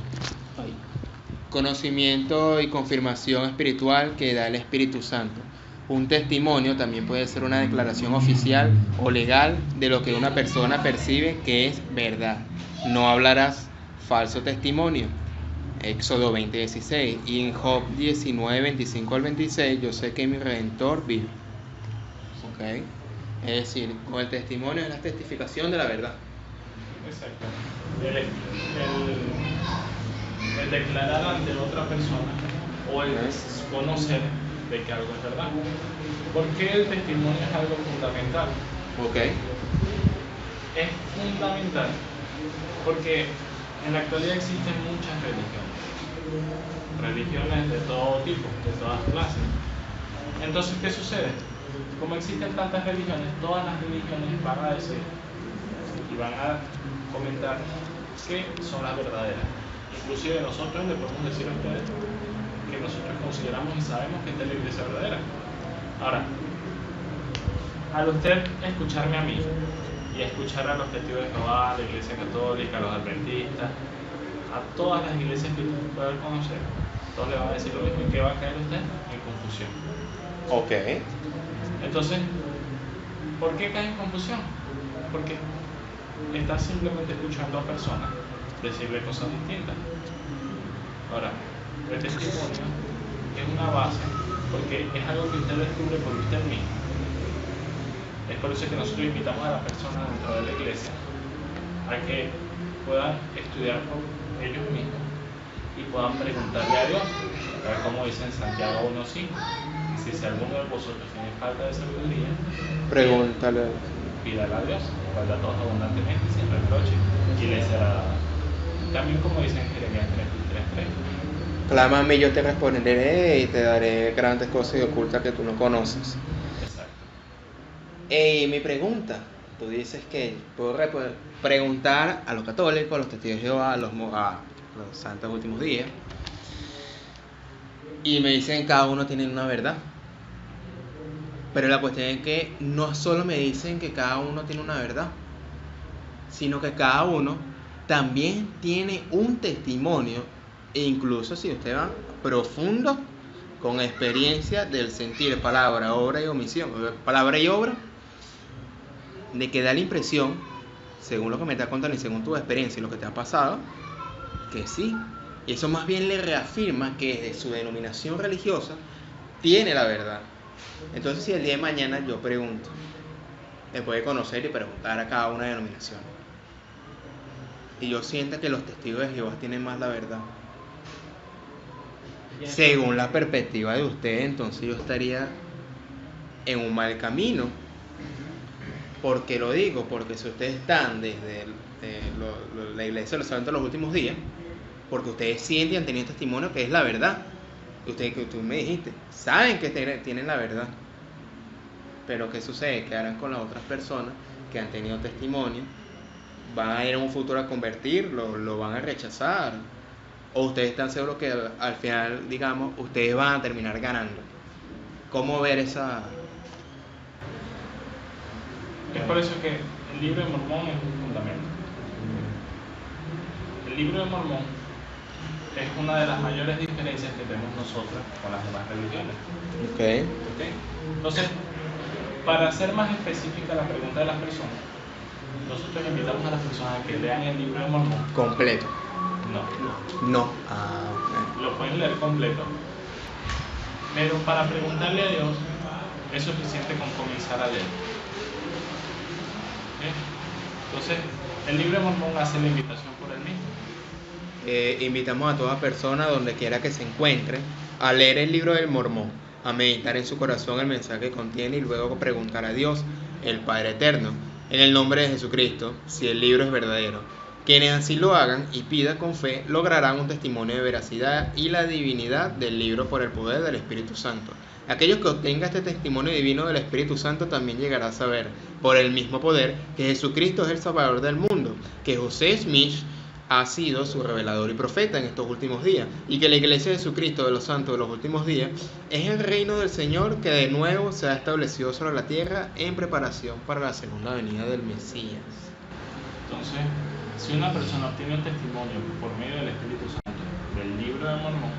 Conocimiento y confirmación espiritual que da el Espíritu Santo. un testimonio también puede ser una declaración oficial o legal de lo que una persona percibe que es verdad. No hablarás falso testimonio. Éxodo 20:16. Y en Job 19:25 al 26, yo sé que mi Redentor vive. ¿Ok? Es decir, con el testimonio es la testificación de la verdad. Exacto. El declarar ante otra persona o el conocer de que algo es verdad. ¿Por qué el testimonio es algo fundamental? ¿Ok? Es fundamental porque en la actualidad existen muchas religiones de todo tipo, de todas clases. Entonces, ¿qué sucede? Como existen tantas religiones, todas las religiones van a decir y van a comentar que son las verdaderas. Inclusive nosotros le podemos decir a ustedes que nosotros consideramos y sabemos que esta es la iglesia verdadera. Ahora, al usted escucharme a mí y escuchar a los testigos de Jehová, a la iglesia católica, a los adventistas, a todas las iglesias que usted pueda conocer, todos le van a decir lo mismo. ¿Y qué va a caer usted? En confusión. Ok. Entonces, ¿por qué cae en confusión? Porque está simplemente escuchando a personas decirle cosas distintas. Ahora, el testimonio es una base porque es algo que usted descubre por usted mismo. Es por eso que nosotros invitamos a las personas dentro de la iglesia a que puedan estudiar por ellos mismos y puedan preguntarle a Dios, como dice en Santiago 1:5. Si alguno de vosotros tiene falta de sabiduría, Pregúntale. pídala a Dios, cual da a todos abundantemente sin reproche, y le será dada. También como dice en Jeremías 33:3. Clámame y yo te responderé y te daré grandes cosas y ocultas que tú no conoces. Exacto. Y mi pregunta, tú dices que puedo preguntar a los católicos, a los testigos de Jehová, a los santos últimos días, y me dicen que cada uno tiene una verdad. Pero la cuestión es que no solo me dicen que cada uno tiene una verdad, sino que cada uno también tiene un testimonio, e incluso si usted va profundo, con experiencia del sentir, palabra, obra y omisión, palabra y obra, de que da la impresión, según lo que me está contando y según tu experiencia y lo que te ha pasado, que sí. Y eso más bien le reafirma que desde su denominación religiosa tiene la verdad. Entonces, si el día de mañana yo pregunto, después de conocer y preguntar a cada una denominación, y yo siento que los testigos de Jehová tienen más la verdad, según la perspectiva de ustedes, entonces yo estaría en un mal camino. ¿Por qué lo digo? Porque si ustedes están desde la iglesia de los santos de los últimos días, porque ustedes sienten y han tenido testimonio que es la verdad. Ustedes, que tú me dijiste, saben que tienen la verdad. Pero ¿qué sucede? Que harán con las otras personas que han tenido testimonio? ¿Van a ir en un futuro a convertirlo? ¿Lo van a rechazar? ¿O ustedes están seguros que al final, digamos, ustedes van a terminar ganando? ¿Cómo ver esa...? Es por eso que el libro de Mormón es un fundamento. El libro de Mormón es una de las mayores diferencias que tenemos nosotros con las demás religiones. Okay. Entonces, para ser más específica la pregunta de las personas, nosotros invitamos a las personas a que lean el libro de Mormón. ¿Completo? No. Okay. Lo pueden leer completo. Pero para preguntarle a Dios, es suficiente con comenzar a leer. ¿Okay? Entonces, el libro de Mormón hace la invitación por él mismo. Invitamos a toda persona, donde quiera que se encuentre, a leer el libro del Mormón, a meditar en su corazón el mensaje que contiene y luego preguntar a Dios, el Padre Eterno, en el nombre de Jesucristo, si el libro es verdadero. Quienes así lo hagan y pidan con fe, lograrán un testimonio de veracidad y la divinidad del libro por el poder del Espíritu Santo. Aquellos que obtengan este testimonio divino del Espíritu Santo también llegará a saber, por el mismo poder, que Jesucristo es el Salvador del mundo, que José Smith ha sido su revelador y profeta en estos últimos días, y que la Iglesia de Jesucristo de los Santos de los últimos días es el reino del Señor que de nuevo se ha establecido sobre la tierra en preparación para la segunda venida del Mesías. Entonces, si una persona obtiene un testimonio por medio del Espíritu Santo del libro de Mormón,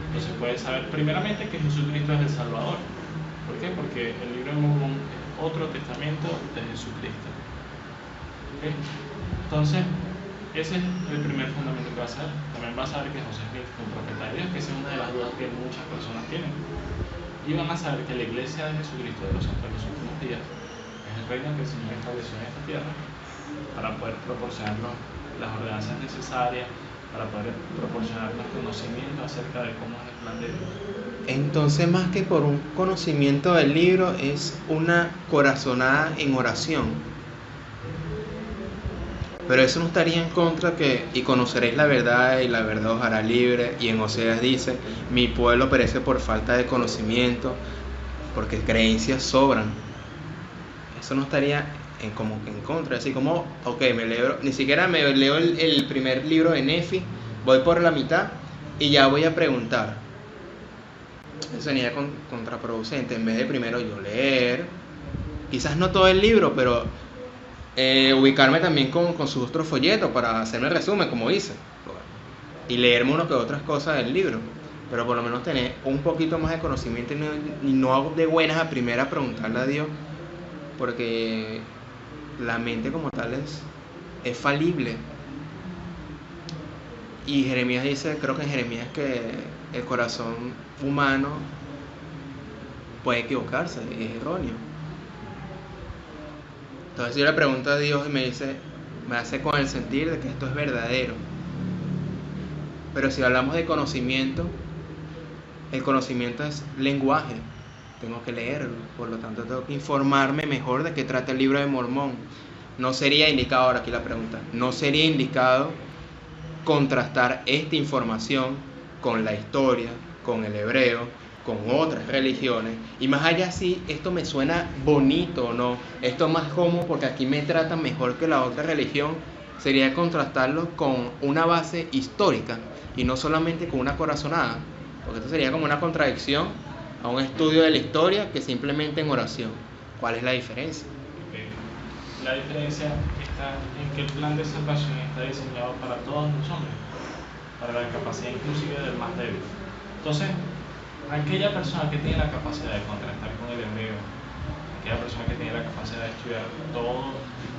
entonces puede saber primeramente que Jesucristo es el Salvador, ¿Por qué? Porque el libro de Mormón es otro testamento de Jesucristo. ¿Okay? Entonces, ese es el primer fundamento que vas a ver. También vas a ver que José Smith fue un profeta de Dios, que esa es una de las dudas que muchas personas tienen. Y van a saber que la iglesia de Jesucristo de los santos de los últimos días es el reino que el Señor estableció en esta tierra para poder proporcionarnos las ordenanzas necesarias, para poder proporcionarnos conocimiento acerca de cómo es el plan de Dios. Entonces, más que por un conocimiento del libro, es una corazonada en oración. Pero eso no estaría en contra que, y conoceréis la verdad, y la verdad os hará libre. Y en Oseas dice, mi pueblo perece por falta de conocimiento, porque creencias sobran. Eso no estaría como que en contra. Así como, ok, ni siquiera me leo el primer libro de Nefi, voy por la mitad y ya voy a preguntar. Eso sería contraproducente. En vez de primero yo leer, quizás no todo el libro, pero ubicarme también con sus otros folletos para hacerme el resumen, como hice, y leerme uno que otras cosas del libro, pero por lo menos tener un poquito más de conocimiento y no hago de buenas a primera preguntarle a Dios, porque la mente como tal es falible. Y Jeremías dice, creo que en Jeremías, que el corazón humano puede equivocarse y es erróneo. Entonces yo le pregunto a Dios y me hace con el sentir de que esto es verdadero. Pero si hablamos de conocimiento, el conocimiento es lenguaje. Tengo que leerlo, por lo tanto tengo que informarme mejor de qué trata el libro de Mormón. No sería indicado, ahora aquí la pregunta, no sería indicado contrastar esta información con la historia, con el hebreo, con otras religiones, y más allá si esto me suena bonito o no, esto más como porque aquí me tratan mejor que la otra religión, sería contrastarlo con una base histórica y no solamente con una corazonada, porque esto sería como una contradicción a un estudio de la historia que simplemente en oración. ¿Cuál es la diferencia? La diferencia está en que el plan de salvación está diseñado para todos los hombres, para la capacidad inclusive del más débil. Entonces, aquella persona que tiene la capacidad de contrastar con el hebreo, aquella persona que tiene la capacidad de estudiar todo,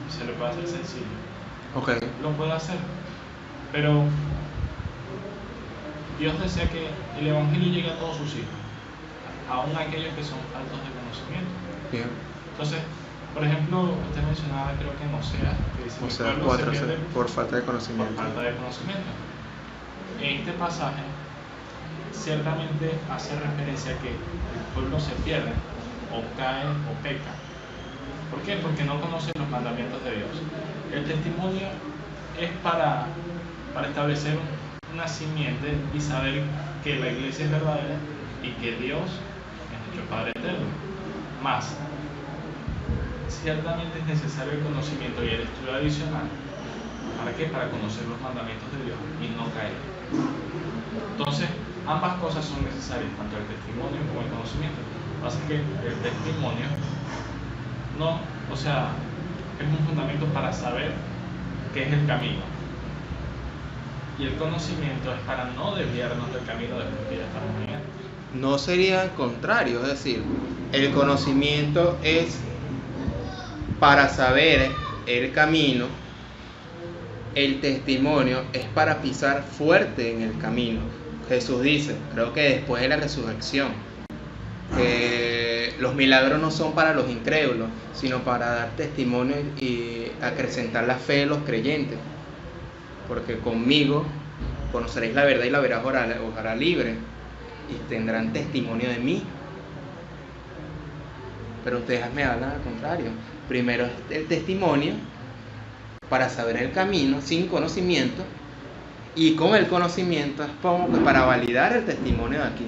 se le puede hacer sencillo. Okay. Lo puede hacer. Pero Dios desea que el evangelio llegue a todos sus hijos, aún aquellos que son faltos de conocimiento. Bien. Entonces, por ejemplo, usted mencionaba, creo que en Oseas, que dice, Oseas 4, por falta de conocimiento. Por falta de conocimiento. En este pasaje ciertamente hace referencia a que el pueblo se pierde, o cae, o peca. ¿Por qué? Porque no conoce los mandamientos de Dios. El testimonio es para establecer una simiente y saber que la iglesia es verdadera y que Dios es nuestro Padre eterno. Más, ciertamente es necesario el conocimiento y el estudio adicional. ¿Para qué? Para conocer los mandamientos de Dios y no caer. Entonces, ambas cosas son necesarias, tanto el testimonio como el conocimiento. Lo que pasa es que el testimonio es un fundamento para saber qué es el camino. Y el conocimiento es para no desviarnos del camino después que ya estamos en él. No sería al contrario, es decir, el conocimiento es para saber el camino, el testimonio es para pisar fuerte en el camino. Jesús dice, creo que después de la resurrección, que los milagros no son para los incrédulos, sino para dar testimonio y acrecentar la fe de los creyentes. Porque conmigo conoceréis la verdad y la verdad os hará libre y tendrán testimonio de mí. Pero ustedes me hablan al contrario. Primero el testimonio para saber el camino sin conocimiento, y con el conocimiento es como que para validar el testimonio de aquí.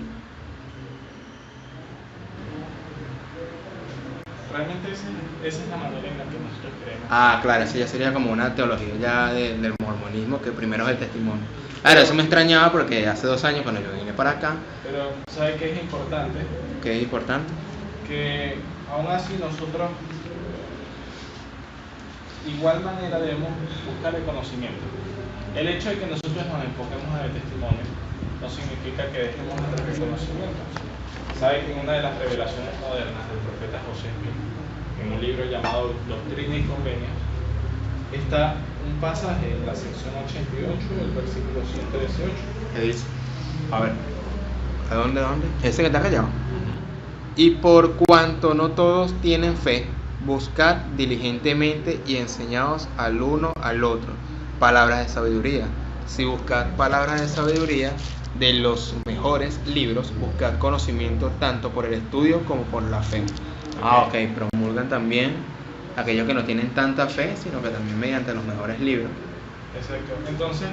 Realmente esa es la manera en la que nosotros creemos. Claro, eso ya sería como una teología ya del mormonismo, que primero es el testimonio. Claro, eso me extrañaba porque hace 2 años cuando yo vine para acá. Pero ¿sabe qué es importante? ¿Qué es importante? Que aún así nosotros igual manera debemos buscar el conocimiento. El hecho de que nosotros nos enfoquemos en el testimonio no significa que dejemos atrás el conocimiento. Sabe que en una de las revelaciones modernas del profeta José Smith, en un libro llamado Doctrina y Convenios, está un pasaje en la sección 88, el versículo 118. ¿Qué dice? A ver. ¿A dónde? Ese que está callado. Y por cuanto no todos tienen fe, buscad diligentemente y enseñaos al uno al otro palabras de sabiduría. Si buscad palabras de sabiduría de los mejores libros, buscad conocimiento tanto por el estudio como por la fe. Ok, promulgan también aquellos que no tienen tanta fe, sino que también mediante los mejores libros. Exacto. Entonces,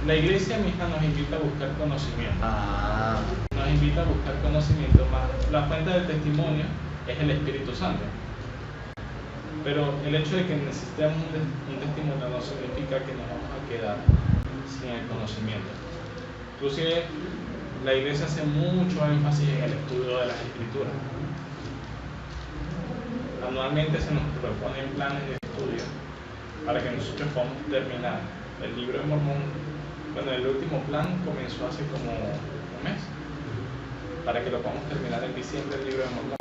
la iglesia misma nos invita a buscar conocimiento. Nos invita a buscar conocimiento, más la fuente del testimonio es el Espíritu Santo. Pero el hecho de que necesitemos un testimonio no significa que nos vamos a quedar sin el conocimiento. Inclusive la iglesia hace mucho énfasis en el estudio de las Escrituras. Anualmente se nos proponen planes de estudio para que nosotros podamos terminar el libro de Mormón. Bueno, el último plan comenzó hace como un mes, para que lo podamos terminar en diciembre el libro de Mormón.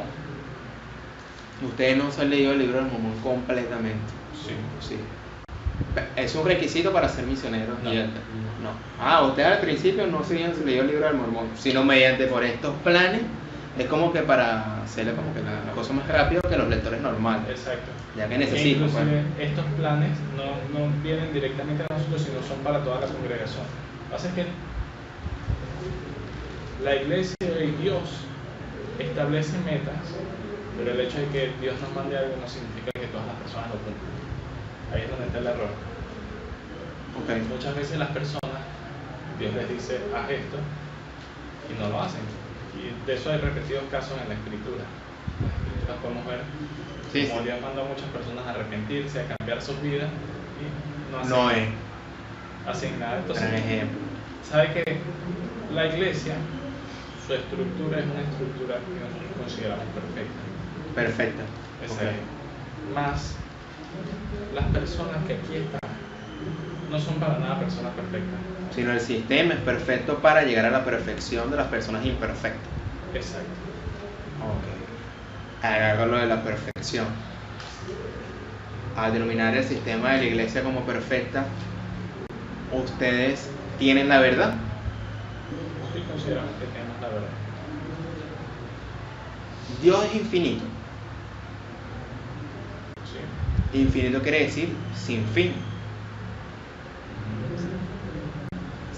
Ustedes no se han leído el libro de Mormón completamente. Sí. ¿Es un requisito para ser misionero? No. No. Ustedes al principio no se habían leído el libro del Mormón, sino mediante por estos planes. Es como que para hacerle como que la cosa más rápido que los lectores normales. Exacto. Ya que necesito. Inclusive estos planes no vienen directamente a nosotros, sino son para toda la congregación. Lo que pasa es que la iglesia y Dios establece metas, pero el hecho de que Dios nos mande algo no significa que todas las personas lo cumplan. Ahí es donde está el error. Okay. Muchas veces las personas, Dios les dice, haz esto, y no lo hacen. Y de eso hay repetidos casos en la Escritura. En las Escrituras podemos ver cómo Dios manda a muchas personas a arrepentirse, a cambiar sus vidas, y no hacen nada. Entonces, gran ejemplo. ¿sabe que la iglesia, su estructura es una estructura que nosotros consideramos perfecta? Perfecta. Exacto. Más las personas que aquí están no son para nada personas perfectas. Sino el sistema es perfecto para llegar a la perfección de las personas imperfectas. Exacto. Hágalo de la perfección. Al denominar el sistema de la iglesia como perfecta, ustedes tienen la verdad. Sí, consideramos que tenemos la verdad. Dios es infinito. Sí. Infinito quiere decir sin fin.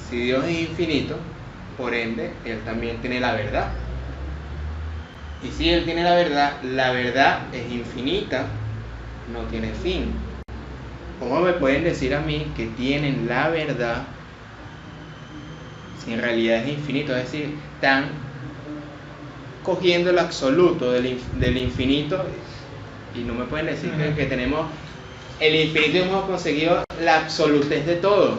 Si Dios es infinito, por ende, Él también tiene la verdad. Y si Él tiene la verdad es infinita, no tiene fin. ¿Cómo me pueden decir a mí que tienen la verdad si en realidad es infinito? Es decir, están cogiendo el absoluto del infinito y no me pueden decir que tenemos el infinito y hemos conseguido la absolutez de todo.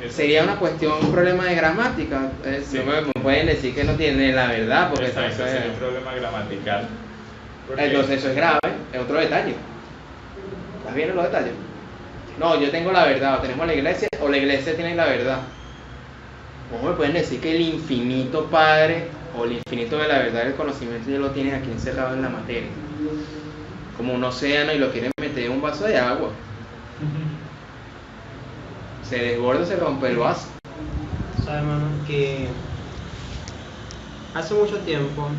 Sería una cuestión, un problema de gramática. Sí. No me pueden decir que no tienen la verdad, porque Exacto, eso ese es es un problema gramatical. entonces eso es grave, es otro detalle. ¿Estás viendo los detalles? No, yo tengo la verdad, o tenemos la iglesia, o la iglesia tiene la verdad. ¿Cómo me pueden decir que el infinito Padre, o el infinito de la verdad del conocimiento, ya lo tienen aquí encerrado en la materia? Como un océano y lo quieren meter en un vaso de agua. Se desborda, se rompe el vaso. ¿Sabe, hermano? Que hace mucho tiempo,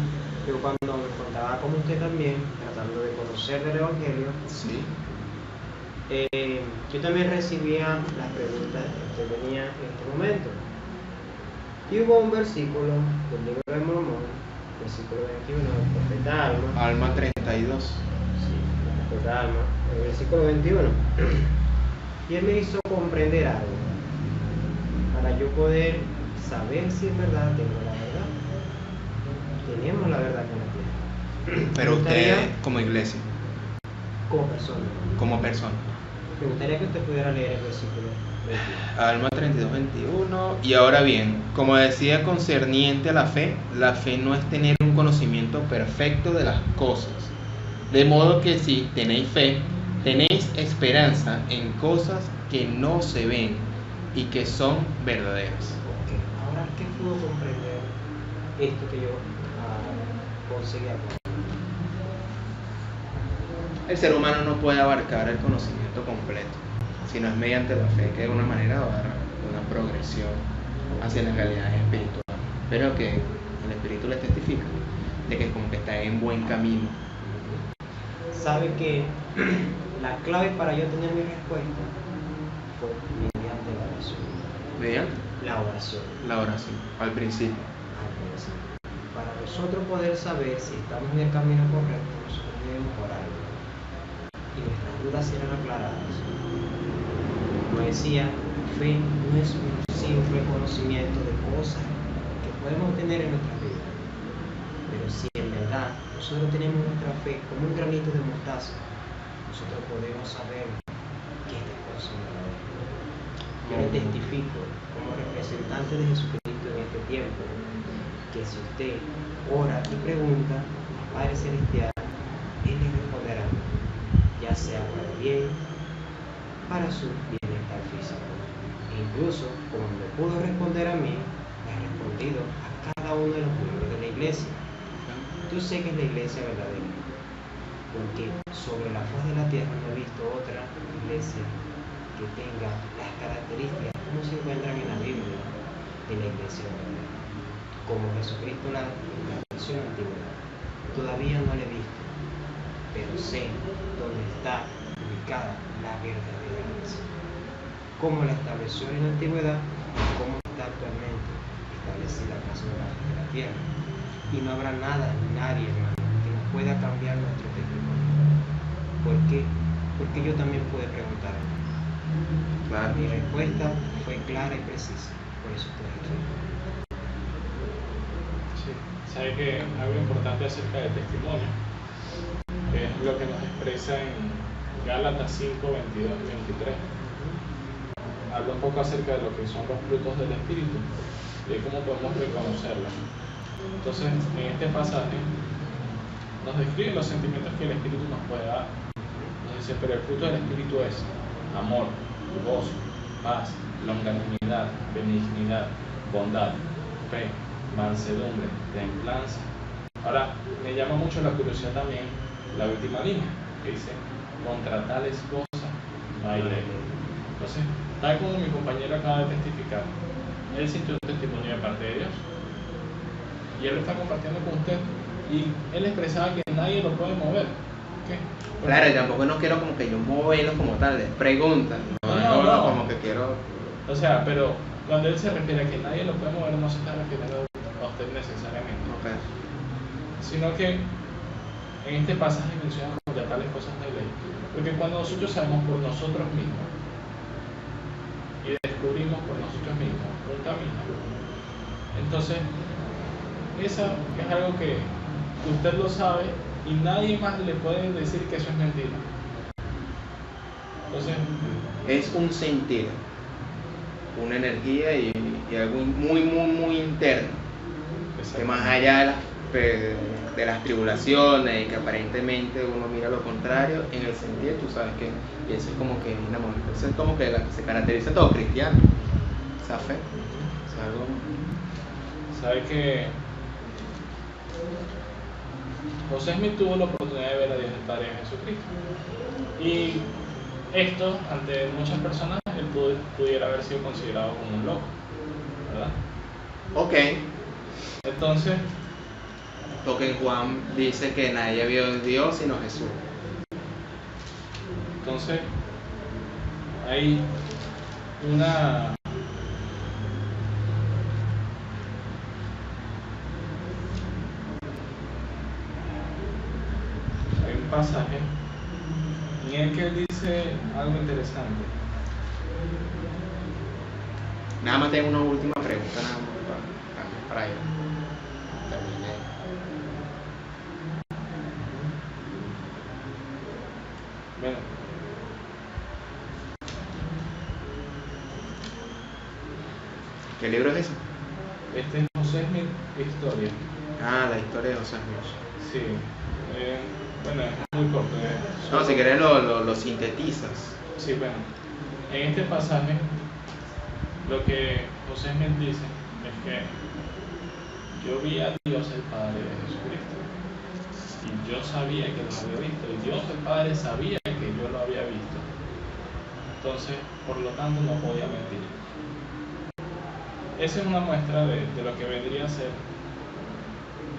yo cuando me contaba como usted también, tratando de conocer del Evangelio, Sí. yo también recibía las preguntas que usted tenía en este momento. Y hubo un versículo del libro de Mormón, versículo 21, del profeta Alma. Alma 32. Sí, el profeta Alma, el versículo 21. Y él me hizo comprender algo, para yo poder saber si en verdad tengo la verdad. Tenemos la verdad en la tierra. Pero Me gustaría, usted, como iglesia, como persona, como persona. me gustaría que usted pudiera leer el versículo 21. Alma 32, 21. Y ahora bien, como decía concerniente a la fe no es tener un conocimiento perfecto de las cosas. De modo que si tenéis fe, tenéis esperanza en cosas que no se ven y que son verdaderas. Ok, ahora, ¿qué puedo comprender esto que yo conseguí acá. El ser humano no puede abarcar el conocimiento completo, sino es mediante la fe que de una manera va a dar una progresión hacia las realidades espirituales, pero que el espíritu le testifica de que como que está en buen camino. Sabe que la clave para yo tener mi respuesta fue mediante la oración. ¿Mediante? La oración. La oración, al principio. Para nosotros poder saber si estamos en el camino correcto, nosotros debemos orar. Y nuestras dudas serán aclaradas. Como decía, fe no es un simple conocimiento de cosas que podemos tener en nuestra vida. Pero si en verdad nosotros tenemos nuestra fe como un granito de mostaza, nosotros podemos saber que esta cosa es verdadera. Yo le testifico como representante de Jesucristo en este tiempo que si usted ora y pregunta al Padre Celestial, Él le responderá, ya sea para bien, para su bienestar físico. E incluso, como me pudo responder a mí, le ha respondido a cada uno de los miembros de la iglesia. Yo sé que es la iglesia verdadera, porque sobre la faz de la tierra no he visto otra iglesia que tenga las características como se encuentran en la Biblia de la iglesia verdadera. Como Jesucristo la versión antigua. Todavía no la he visto, pero sé dónde está ubicada la verdadera iglesia. Cómo la estableció en la antigüedad y cómo está actualmente establecida sobre la faz de la tierra. Y no habrá nada ni nadie, hermano, que nos pueda cambiar nuestro testimonio. ¿Por qué? Porque yo también pude preguntar. Claro. Mi respuesta fue clara y precisa. Por eso estoy aquí. Sí. Sabe que algo importante acerca del testimonio es lo que nos expresa en Gálatas 5, 22 y 23. Habla un poco acerca de lo que son los frutos del Espíritu y de cómo podemos reconocerlos. Entonces, en este pasaje nos describe los sentimientos que el Espíritu nos puede dar. Nos dice, pero el fruto del Espíritu es amor, gozo, paz, longanimidad, benignidad, bondad, fe, mansedumbre, templanza. Ahora, me llama mucho la curiosidad también la última línea, que dice, contra tales cosas no hay ley. Entonces, tal como mi compañero acaba de testificar, él sintió un testimonio de parte de Dios. Y él lo está compartiendo con usted. Y él expresaba que nadie lo puede mover. ¿Qué? Claro, y tampoco no quiero como que yo moverlo como tal, les preguntan. No. Como que quiero. O sea, pero cuando él se refiere a que nadie lo puede mover, no se está refiriendo a usted necesariamente. Okay. Sino que en este pasaje menciona como de tales cosas no hay ley. Porque cuando nosotros sabemos por nosotros mismos y descubrimos por nosotros mismos un camino, entonces esa es algo que usted lo sabe y nadie más le puede decir que eso es mentira. Entonces, Es un sentir, una energía y algo muy interno. Que más allá de las tribulaciones y que aparentemente uno mira lo contrario, en el sentir tú sabes que, y eso es como que un amor. Eso es como que se caracteriza a todo cristiano, esa fe. Es algo. sabe que José Smith tuvo la oportunidad de ver a Dios el Padre en Jesucristo. Y esto, ante muchas personas, él pudiera haber sido considerado como un loco, ¿verdad? Ok, Entonces, porque en Juan dice que nadie vio a Dios sino Jesús. hay un pasaje en el que él dice algo interesante. Nada más tengo una última pregunta nada más para ir. Terminé. Bueno, ¿Qué libro es ese? este es José Smith Historia. Ah, la historia de José Smith. Sí, bueno, es muy corto. No, si querés lo sintetizas. Sí, bueno, en este pasaje lo que José Smith dice es que yo vi a Dios el Padre de Jesucristo. Y yo sabía que lo había visto. Y Dios el Padre sabía que yo lo había visto. Entonces, por lo tanto, no podía mentir. Esa es una muestra de lo que vendría a ser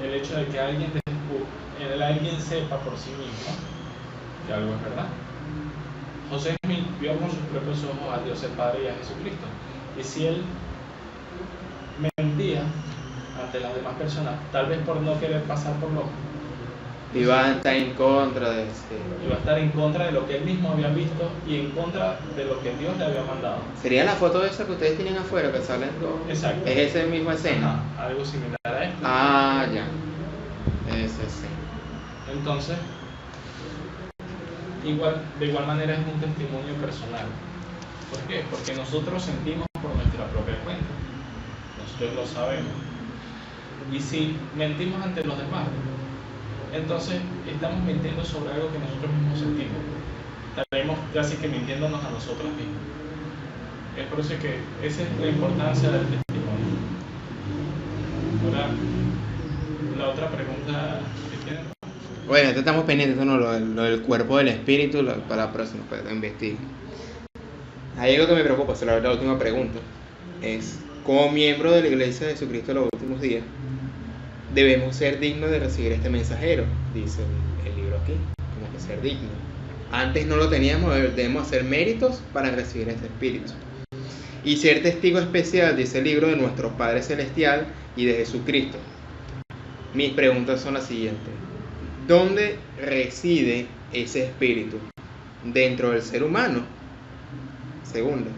el hecho de que alguien sepa por sí mismo que algo es verdad. José Smith vio con sus propios ojos a Dios el Padre y a Jesucristo. Y si él mentía ante las demás personas, tal vez por no querer pasar por loco, Iba a estar en contra de iba a estar en contra de lo que él mismo había visto y en contra de lo que Dios le había mandado. ¿Sería la foto esa que ustedes tienen afuera que salen dos? Exacto. ¿Es esa misma escena? Ajá, algo similar a esto. Ah, ya. Ese sí. Entonces, de igual manera es un testimonio personal. ¿Por qué? Porque nosotros sentimos por nuestra propia cuenta. Nosotros lo sabemos. Y si mentimos ante los demás, entonces estamos mintiendo sobre algo que nosotros mismos sentimos. Estaremos casi que mintiéndonos a nosotros mismos. Es por eso que esa es la importancia del testimonio. Ahora, la otra pregunta que tienen. Bueno, esto estamos pendientes, ¿no? Lo del cuerpo del espíritu, para la próxima, para investigar. Hay algo que me preocupa, la última pregunta. Es, como miembro de la Iglesia de Jesucristo de los últimos días, debemos ser dignos de recibir este mensajero, dice el libro aquí, como que ser dignos. Antes no lo teníamos, debemos hacer méritos para recibir este espíritu. Y ser testigo especial, dice el libro, de nuestro Padre Celestial y de Jesucristo. Mis preguntas son las siguientes. ¿Dónde reside ese espíritu? ¿Dentro del ser humano? Segunda,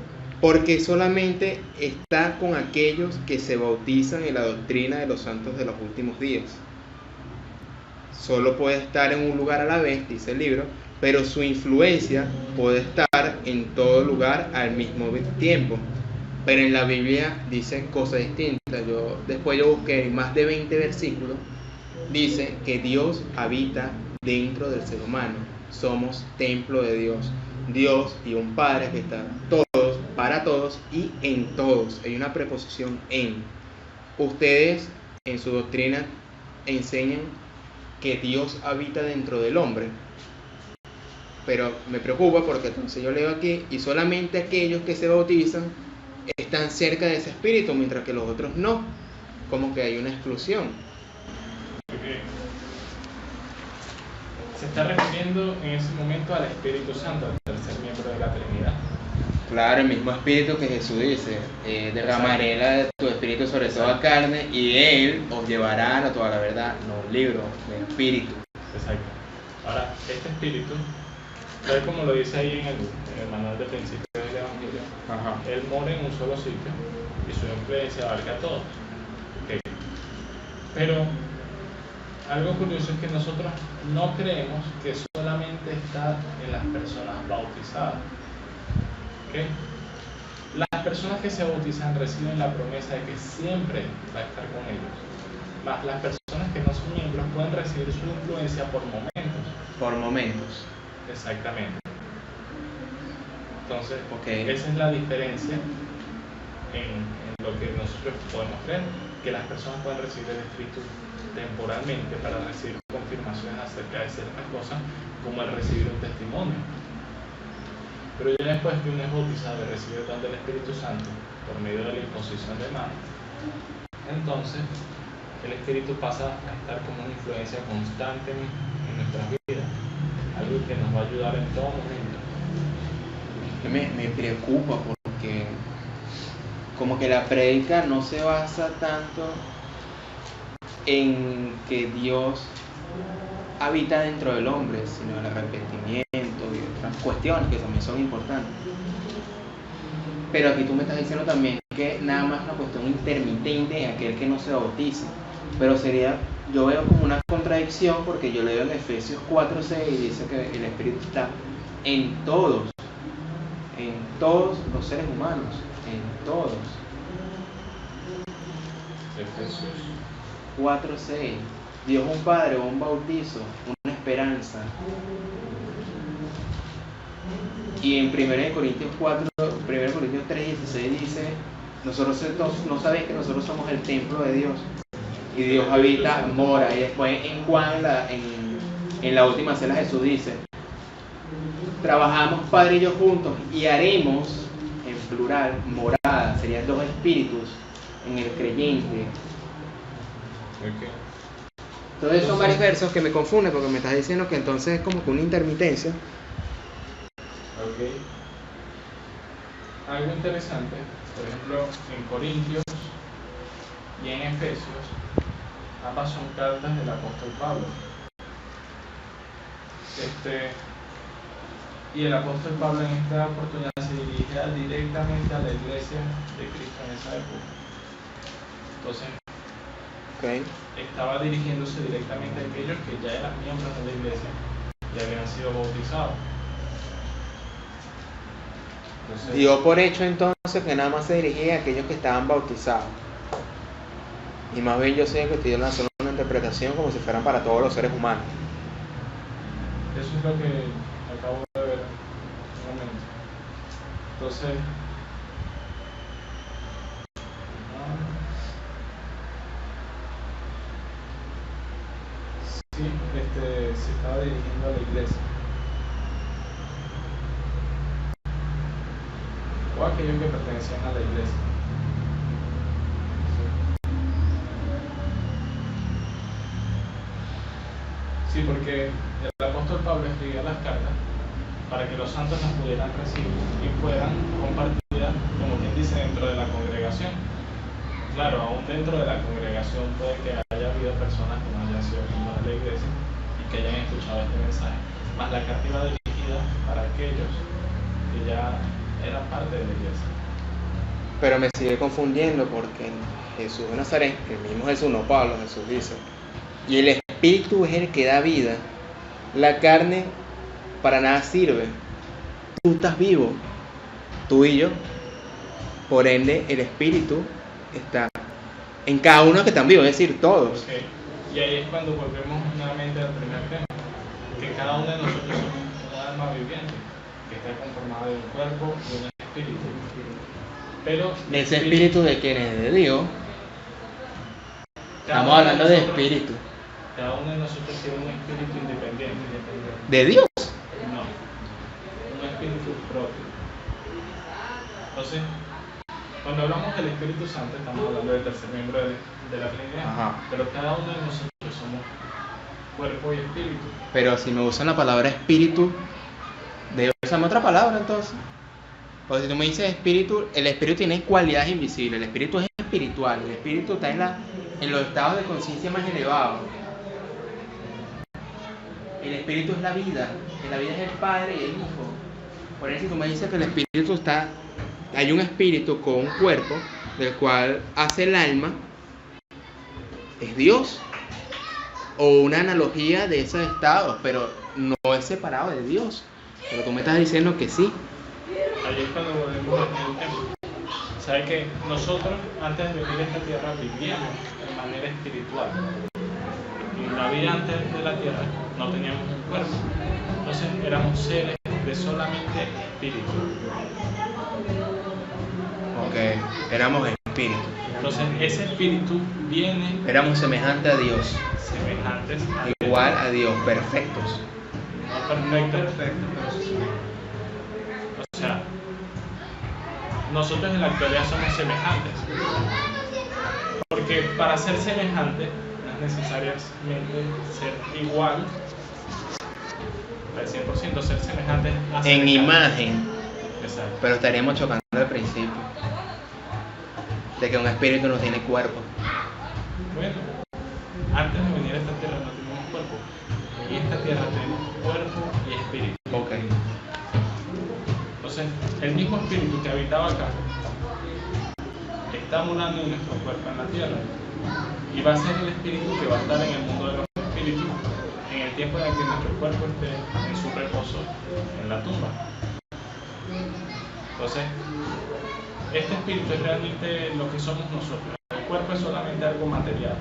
¿por qué solamente está con aquellos que se bautizan en la doctrina de los santos de los últimos días? Solo puede estar en un lugar a la vez, dice el libro, pero su influencia puede estar en todo lugar al mismo tiempo. Pero en la Biblia dicen cosas distintas. Después yo busqué en más de 20 versículos. Dice que Dios habita dentro del ser humano. Somos templo de Dios. Dios y un Padre que está todos, para todos y en todos. Hay una preposición en. Ustedes en su doctrina enseñan que Dios habita dentro del hombre. Pero me preocupa porque entonces yo leo aquí y solamente aquellos que se bautizan están cerca de ese espíritu, mientras que los otros no. Como que hay una exclusión. Porque se está refiriendo en ese momento al Espíritu Santo, al tercer miembro de la Trinidad. Claro, el mismo espíritu que Jesús dice, derramaré tu espíritu sobre toda carne y Él os llevará a toda la verdad, no un libro, el espíritu. Exacto. Ahora, este espíritu, tal como lo dice ahí en el manual de principios del Evangelio, Ajá. Él mora en un solo sitio y su influencia abarca a todos. Okay. Pero algo curioso es que nosotros no creemos que solamente está en las personas bautizadas. ¿Okay? Las personas que se bautizan reciben la promesa de que siempre va a estar con ellos. Más las personas que no son miembros pueden recibir su influencia por momentos. Por momentos. Exactamente. Entonces, Okay. Esa es la diferencia en lo que nosotros podemos creer, que las personas pueden recibir el Espíritu temporalmente para recibir confirmaciones acerca de ciertas cosas, como el recibir un testimonio. Pero ya después que uno es bautizado y recibe el don del Espíritu Santo por medio de la imposición de manos, entonces el Espíritu pasa a estar como una influencia constante en nuestras vidas, algo que nos va a ayudar en todo momento. Me preocupa porque como que la prédica no se basa tanto en que Dios habita dentro del hombre, sino en el arrepentimiento y otras cuestiones que también son importantes. Pero aquí tú me estás diciendo también que nada más una cuestión intermitente en aquel que no se bautiza. Pero yo veo como una contradicción porque yo leo en Efesios 4:6 y dice que el Espíritu está en todos los seres humanos, en todos. Efesios 4:6. Dios un Padre, un bautizo, una esperanza. Y en 1 Corintios 3:16 dice, nosotros no sabéis que nosotros somos el templo de Dios. y Dios habita, mora. Y después en Juan, en la última cena, Jesús dice: trabajamos Padre y yo juntos y haremos, en plural, morada. Serían dos espíritus en el creyente. Ok. Entonces son varios versos que me confunden porque me estás diciendo que entonces es como que una intermitencia. Ok. Algo interesante, por ejemplo, en Corintios y en Efesios, ambas son cartas del apóstol Pablo. Y el apóstol Pablo en esta oportunidad se dirigía directamente a la iglesia de Cristo en esa época. Entonces, Okay. estaba dirigiéndose directamente a aquellos que ya eran miembros de la iglesia y habían sido bautizados. Entonces, Dio por hecho entonces que nada más se dirigía a aquellos que estaban bautizados. Y más bien yo sé que estoy lanzando una interpretación como si fueran para todos los seres humanos. eso es lo que acabo de ver un momento. Entonces, sí, se estaba dirigiendo a la iglesia. O a aquellos que pertenecían a la iglesia. Sí, porque el apóstol Pablo escribía las cartas para que los santos las pudieran recibir y puedan compartirlas, como quien dice, dentro de la congregación. Claro, aún dentro de la congregación puede que haya habido personas que no hayan sido miembros de la iglesia y que hayan escuchado este mensaje, más la carta iba dirigida para aquellos que ya eran parte de la iglesia. Pero me sigue confundiendo porque Jesús de Nazaret, el mismo Jesús, no Pablo, Jesús dice: y el espíritu es el que da vida, la carne para nada sirve. Tú estás vivo, tú y yo. Por ende, el espíritu está en cada uno que están vivos, es decir, todos. Okay. Y ahí es cuando volvemos nuevamente al primer tema, que cada uno de nosotros somos un alma viviente, que está conformada de un cuerpo y un espíritu. Pero Ese espíritu de quien es de Dios, estamos hablando de espíritu. Cada uno de nosotros tiene un espíritu independiente. ¿De Dios? No, un espíritu propio. Entonces, cuando hablamos del Espíritu Santo, estamos hablando del tercer miembro de la Trinidad. Ajá. Pero cada uno de nosotros somos cuerpo y espíritu. Pero si me usan la palabra espíritu, ¿debo usarme otra palabra entonces? Porque si tú me dices espíritu, el espíritu tiene cualidades invisibles, el espíritu es espiritual, el espíritu está en los estados de conciencia más elevados. El espíritu es la vida es el Padre y el Hijo. Por eso si tú me dices que el espíritu hay un espíritu con un cuerpo, del cual hace el alma, es Dios. O una analogía de esos estados, pero no es separado de Dios. Pero tú me estás diciendo que sí. Ahí es cuando volvemos al tema. ¿Sabes que nosotros antes de venir a esta tierra vivíamos de manera espiritual? Y en la vida antes de la tierra no teníamos un cuerpo. Entonces éramos seres de solamente espíritu. Ok, éramos espíritu. Entonces ese espíritu viene Éramos semejantes a Dios. semejantes a Igual a Dios, perfectos. no perfecto, o sea, nosotros en la actualidad somos semejantes. Porque para ser semejante no es necesariamente ser igual al 100%, ser semejante a En semejante. imagen, Exacto. pero estaríamos chocando al principio de que un espíritu no tiene cuerpo. Bueno, antes de venir a esta tierra no teníamos cuerpo. Y esta tierra tenemos cuerpo y espíritu. Ok. Entonces, el mismo espíritu que habitaba acá está morando en nuestro cuerpo en la tierra. Y va a ser el espíritu que va a estar en el mundo de los espíritus en el tiempo en el que nuestro cuerpo esté en su reposo en la tumba. Entonces, este espíritu es realmente lo que somos nosotros. El cuerpo es solamente algo material.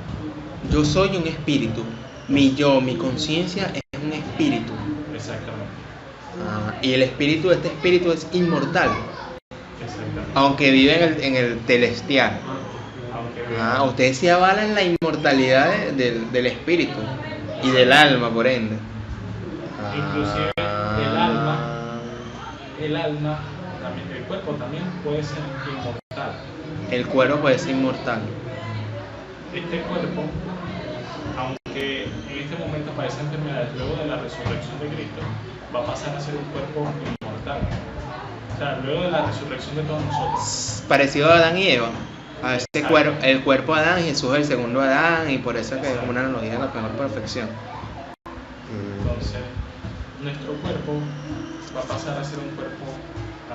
Yo soy un espíritu. Mi conciencia es un espíritu. Exactamente. Y el espíritu, este espíritu es inmortal, Exactamente. aunque vive en el celestial. Aunque Ah, ustedes sí avalan la inmortalidad del espíritu y del alma, por ende. Inclusive el alma, también, el cuerpo también puede ser inmortal. El cuerpo puede ser inmortal. Este cuerpo, aunque en este momento padece enfermedades, luego de la resurrección de Cristo, va a pasar a ser un cuerpo inmortal. O sea, luego de la resurrección de todos nosotros. Parecido a Adán y Eva. A ese el cuerpo de Adán, Jesús es el segundo Adán, y por eso es que es una analogía de la mejor perfección. Entonces, nuestro cuerpo va a pasar a ser un cuerpo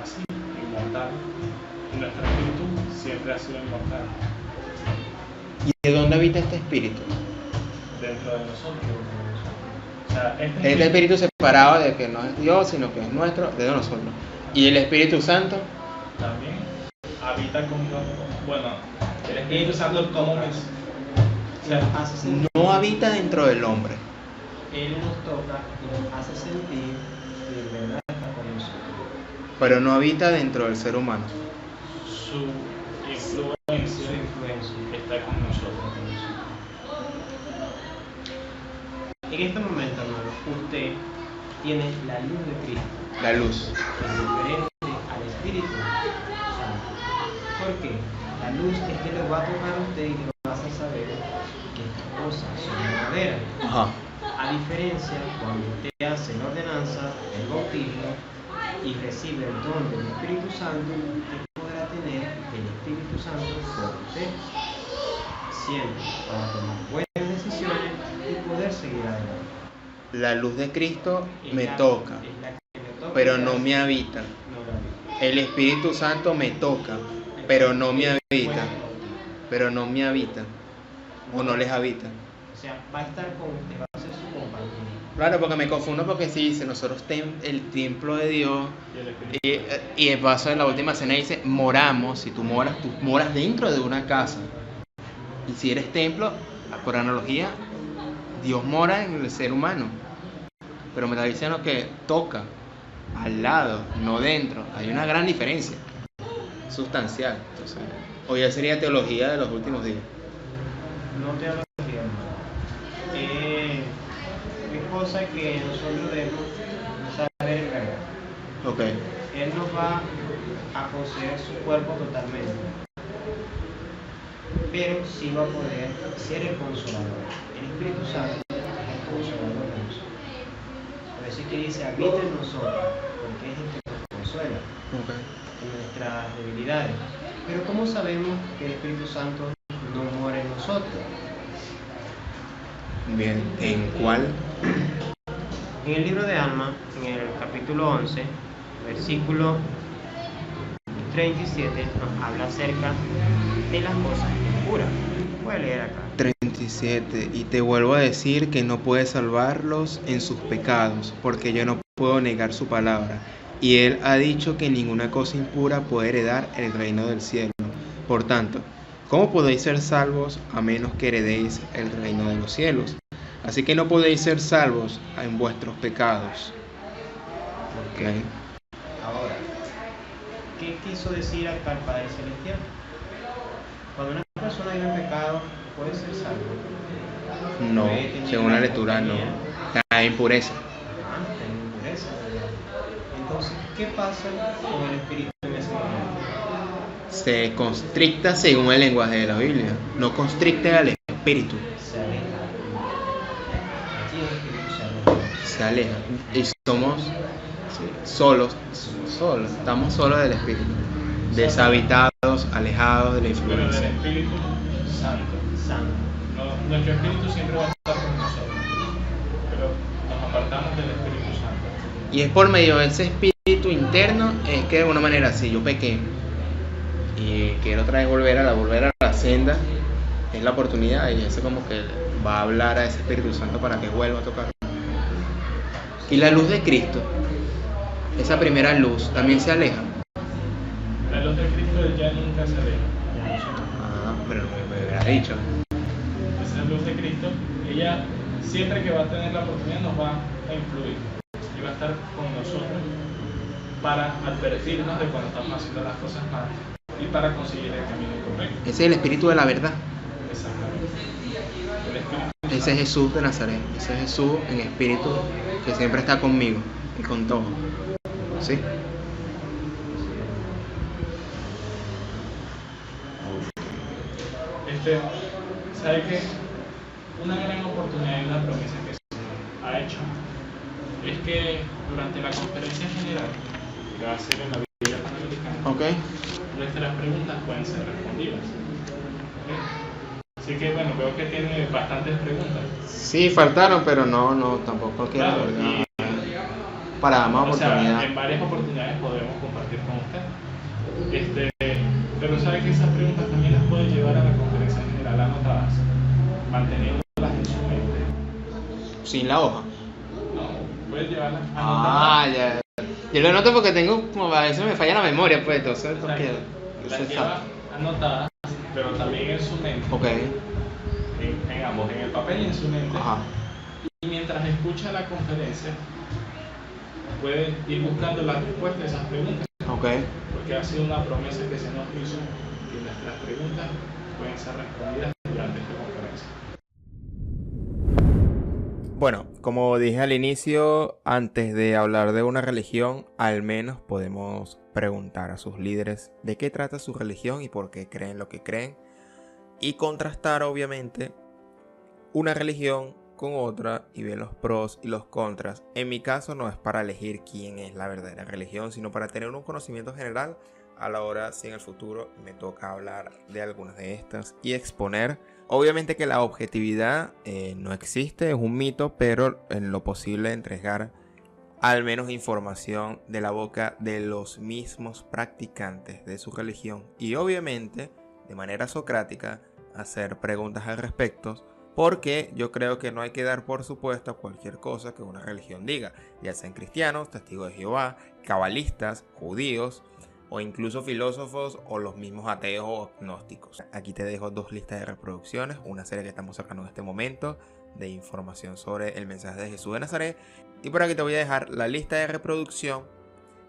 así, inmortal. Y nuestro espíritu siempre ha sido inmortal. ¿Y de dónde habita este espíritu? Dentro de nosotros. O sea, Este espíritu separado de que no es Dios, sino que es nuestro, de nosotros. ¿Y el Espíritu Santo? También habita con nosotros. Bueno, el Espíritu Santo como es. O sea, No habita dentro del hombre. Él nos toca y nos hace sentir que de verdad está con nosotros. Pero no habita dentro del ser humano. su influencia está con nosotros. En este momento, hermano, usted tiene la luz de Cristo, La luz. que es diferente al Espíritu Santo. ¿Por qué? La luz es que le va a tocar a usted y le va a hacer saber que estas cosas son verdaderas. Ajá. A diferencia, cuando usted hace la ordenanza, el bautismo y recibe el don del Espíritu Santo, usted podrá tener el Espíritu Santo por usted, siempre para tomar buenas decisiones y poder seguir adelante. La luz de Cristo Es me la- toca, es la que me toca pero y no hace- me habita. no la habita. El Espíritu Santo me toca, pero no me habita. Pero no me habita. O no les habita. O sea, va a estar con usted, va a ser su compañero. Claro, porque me confundo porque si dice nosotros el templo de Dios Y el Espíritu y el paso en la última cena dice moramos, si tú moras dentro de una casa. Y si eres templo, por analogía, Dios mora en el ser humano. Pero me está diciendo que toca al lado, no dentro. Hay una gran diferencia sustancial. Entonces, hoy ya sería teología de los últimos días. No te hablo de hermano. Es cosa que nosotros debemos saber en verdad. Ok. Él nos va a conceder su cuerpo totalmente. Pero sí va a poder ser el consolador. El Espíritu Santo es el consolador de nosotros. Por eso es que dice, habita en nosotros, porque es el que nos consuela en nuestras debilidades. Pero ¿cómo sabemos que el Espíritu Santo no mora en nosotros? Bien, ¿en cuál? En el libro de Alma, en el capítulo 11, versículo 37, nos habla acerca de las cosas impuras. Voy a leer acá. 37. Y te vuelvo a decir que no puedes salvarlos en sus pecados, porque yo no puedo negar su palabra. Y él ha dicho que ninguna cosa impura puede heredar el reino del cielo. Por tanto, ¿cómo podéis ser salvos a menos que heredéis el reino de los cielos? Así que no podéis ser salvos en vuestros pecados. Ok. Ahora, ¿qué quiso decir acá el Padre Celestial? Cuando una persona vive en pecado, ¿puede ser salvo? No, Puede tener según la lectura no. compañía. Hay impureza. Tener impureza, ¿verdad? Entonces, ¿qué pasa con el espíritu en ese momento? Se constricta según el lenguaje de la Biblia. No constricte al espíritu. Se aleja. Aquí el espíritu se aleja. Se aleja. Y somos solos. Estamos solos del espíritu. Deshabitados, alejados de la pero del influencia. Espíritu Santo. Santo. Nuestro Espíritu siempre va a estar con nosotros, pero nos apartamos del Espíritu Santo. Y es por medio de ese espíritu interno, es que de alguna manera, si yo pequé y quiero otra vez volver a la senda, es la oportunidad, y eso como que va a hablar a ese Espíritu Santo para que vuelva a tocar. Y la luz de Cristo, esa primera luz, también se aleja. La luz de Cristo ya nunca se aleja. Pero no me hubiera dicho. Esa luz de Cristo, ella siempre que va a tener la oportunidad nos va a influir y va a estar con nosotros para advertirnos de cuando estamos haciendo las cosas mal y para conseguir el camino correcto. Ese es el espíritu de la verdad. Exactamente. El Espíritu Ese es Jesús de Nazaret. Ese es Jesús en espíritu que siempre está conmigo y con todos. ¿Sí? ¿Sabe qué? Una gran oportunidad y una promesa que se ha hecho es que durante la conferencia general que va a ser en la Biblia Panamericana, ¿Ok? nuestras preguntas pueden ser respondidas. ¿Ok? Así que bueno, veo que tiene bastantes preguntas. Sí, faltaron, pero no, tampoco quiero. Claro, y, Para más o sea, oportunidad. en varias oportunidades podemos compartir con usted. Pero sabe que esas preguntas también las puede llevar a la conferencia general anotadas, manteniéndolas en su mente. Sin la hoja. No, puede llevarlas Ah, anotadas. ya. Yo lo noto porque tengo, como a veces me falla la memoria, pues, entonces, Exacto. porque Las se lleva sabe. anotadas, pero también en su mente. Ok. En ambos, en el papel y en su mente. Ajá. Y mientras escucha la conferencia, puede ir buscando la respuesta a esas preguntas. Ok. Porque ha sido una promesa que se nos hizo que nuestras preguntas pueden ser respondidas durante esta conferencia. Bueno, como dije al inicio, antes de hablar de una religión, al menos podemos preguntar a sus líderes de qué trata su religión y por qué creen lo que creen, y contrastar obviamente una religión con otra y ver los pros y los contras. En mi caso no es para elegir quién es la verdadera religión, sino para tener un conocimiento general a la hora si en el futuro me toca hablar de algunas de estas y exponer. Obviamente que la objetividad no existe, es un mito, pero en lo posible entregar al menos información de la boca de los mismos practicantes de su religión y obviamente de manera socrática hacer preguntas al respecto, porque yo creo que no hay que dar por supuesto cualquier cosa que una religión diga, ya sean cristianos, testigos de Jehová, cabalistas, judíos o incluso filósofos o los mismos ateos o agnósticos. Aquí te dejo 2 listas de reproducciones, una serie que estamos sacando en este momento de información sobre el mensaje de Jesús de Nazaret, y por aquí te voy a dejar la lista de reproducción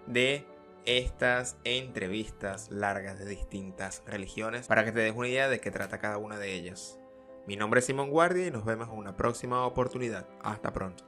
de estas entrevistas largas de distintas religiones para que te des una idea de qué trata cada una de ellas. Mi nombre es Simón Guardia y nos vemos en una próxima oportunidad. Hasta pronto.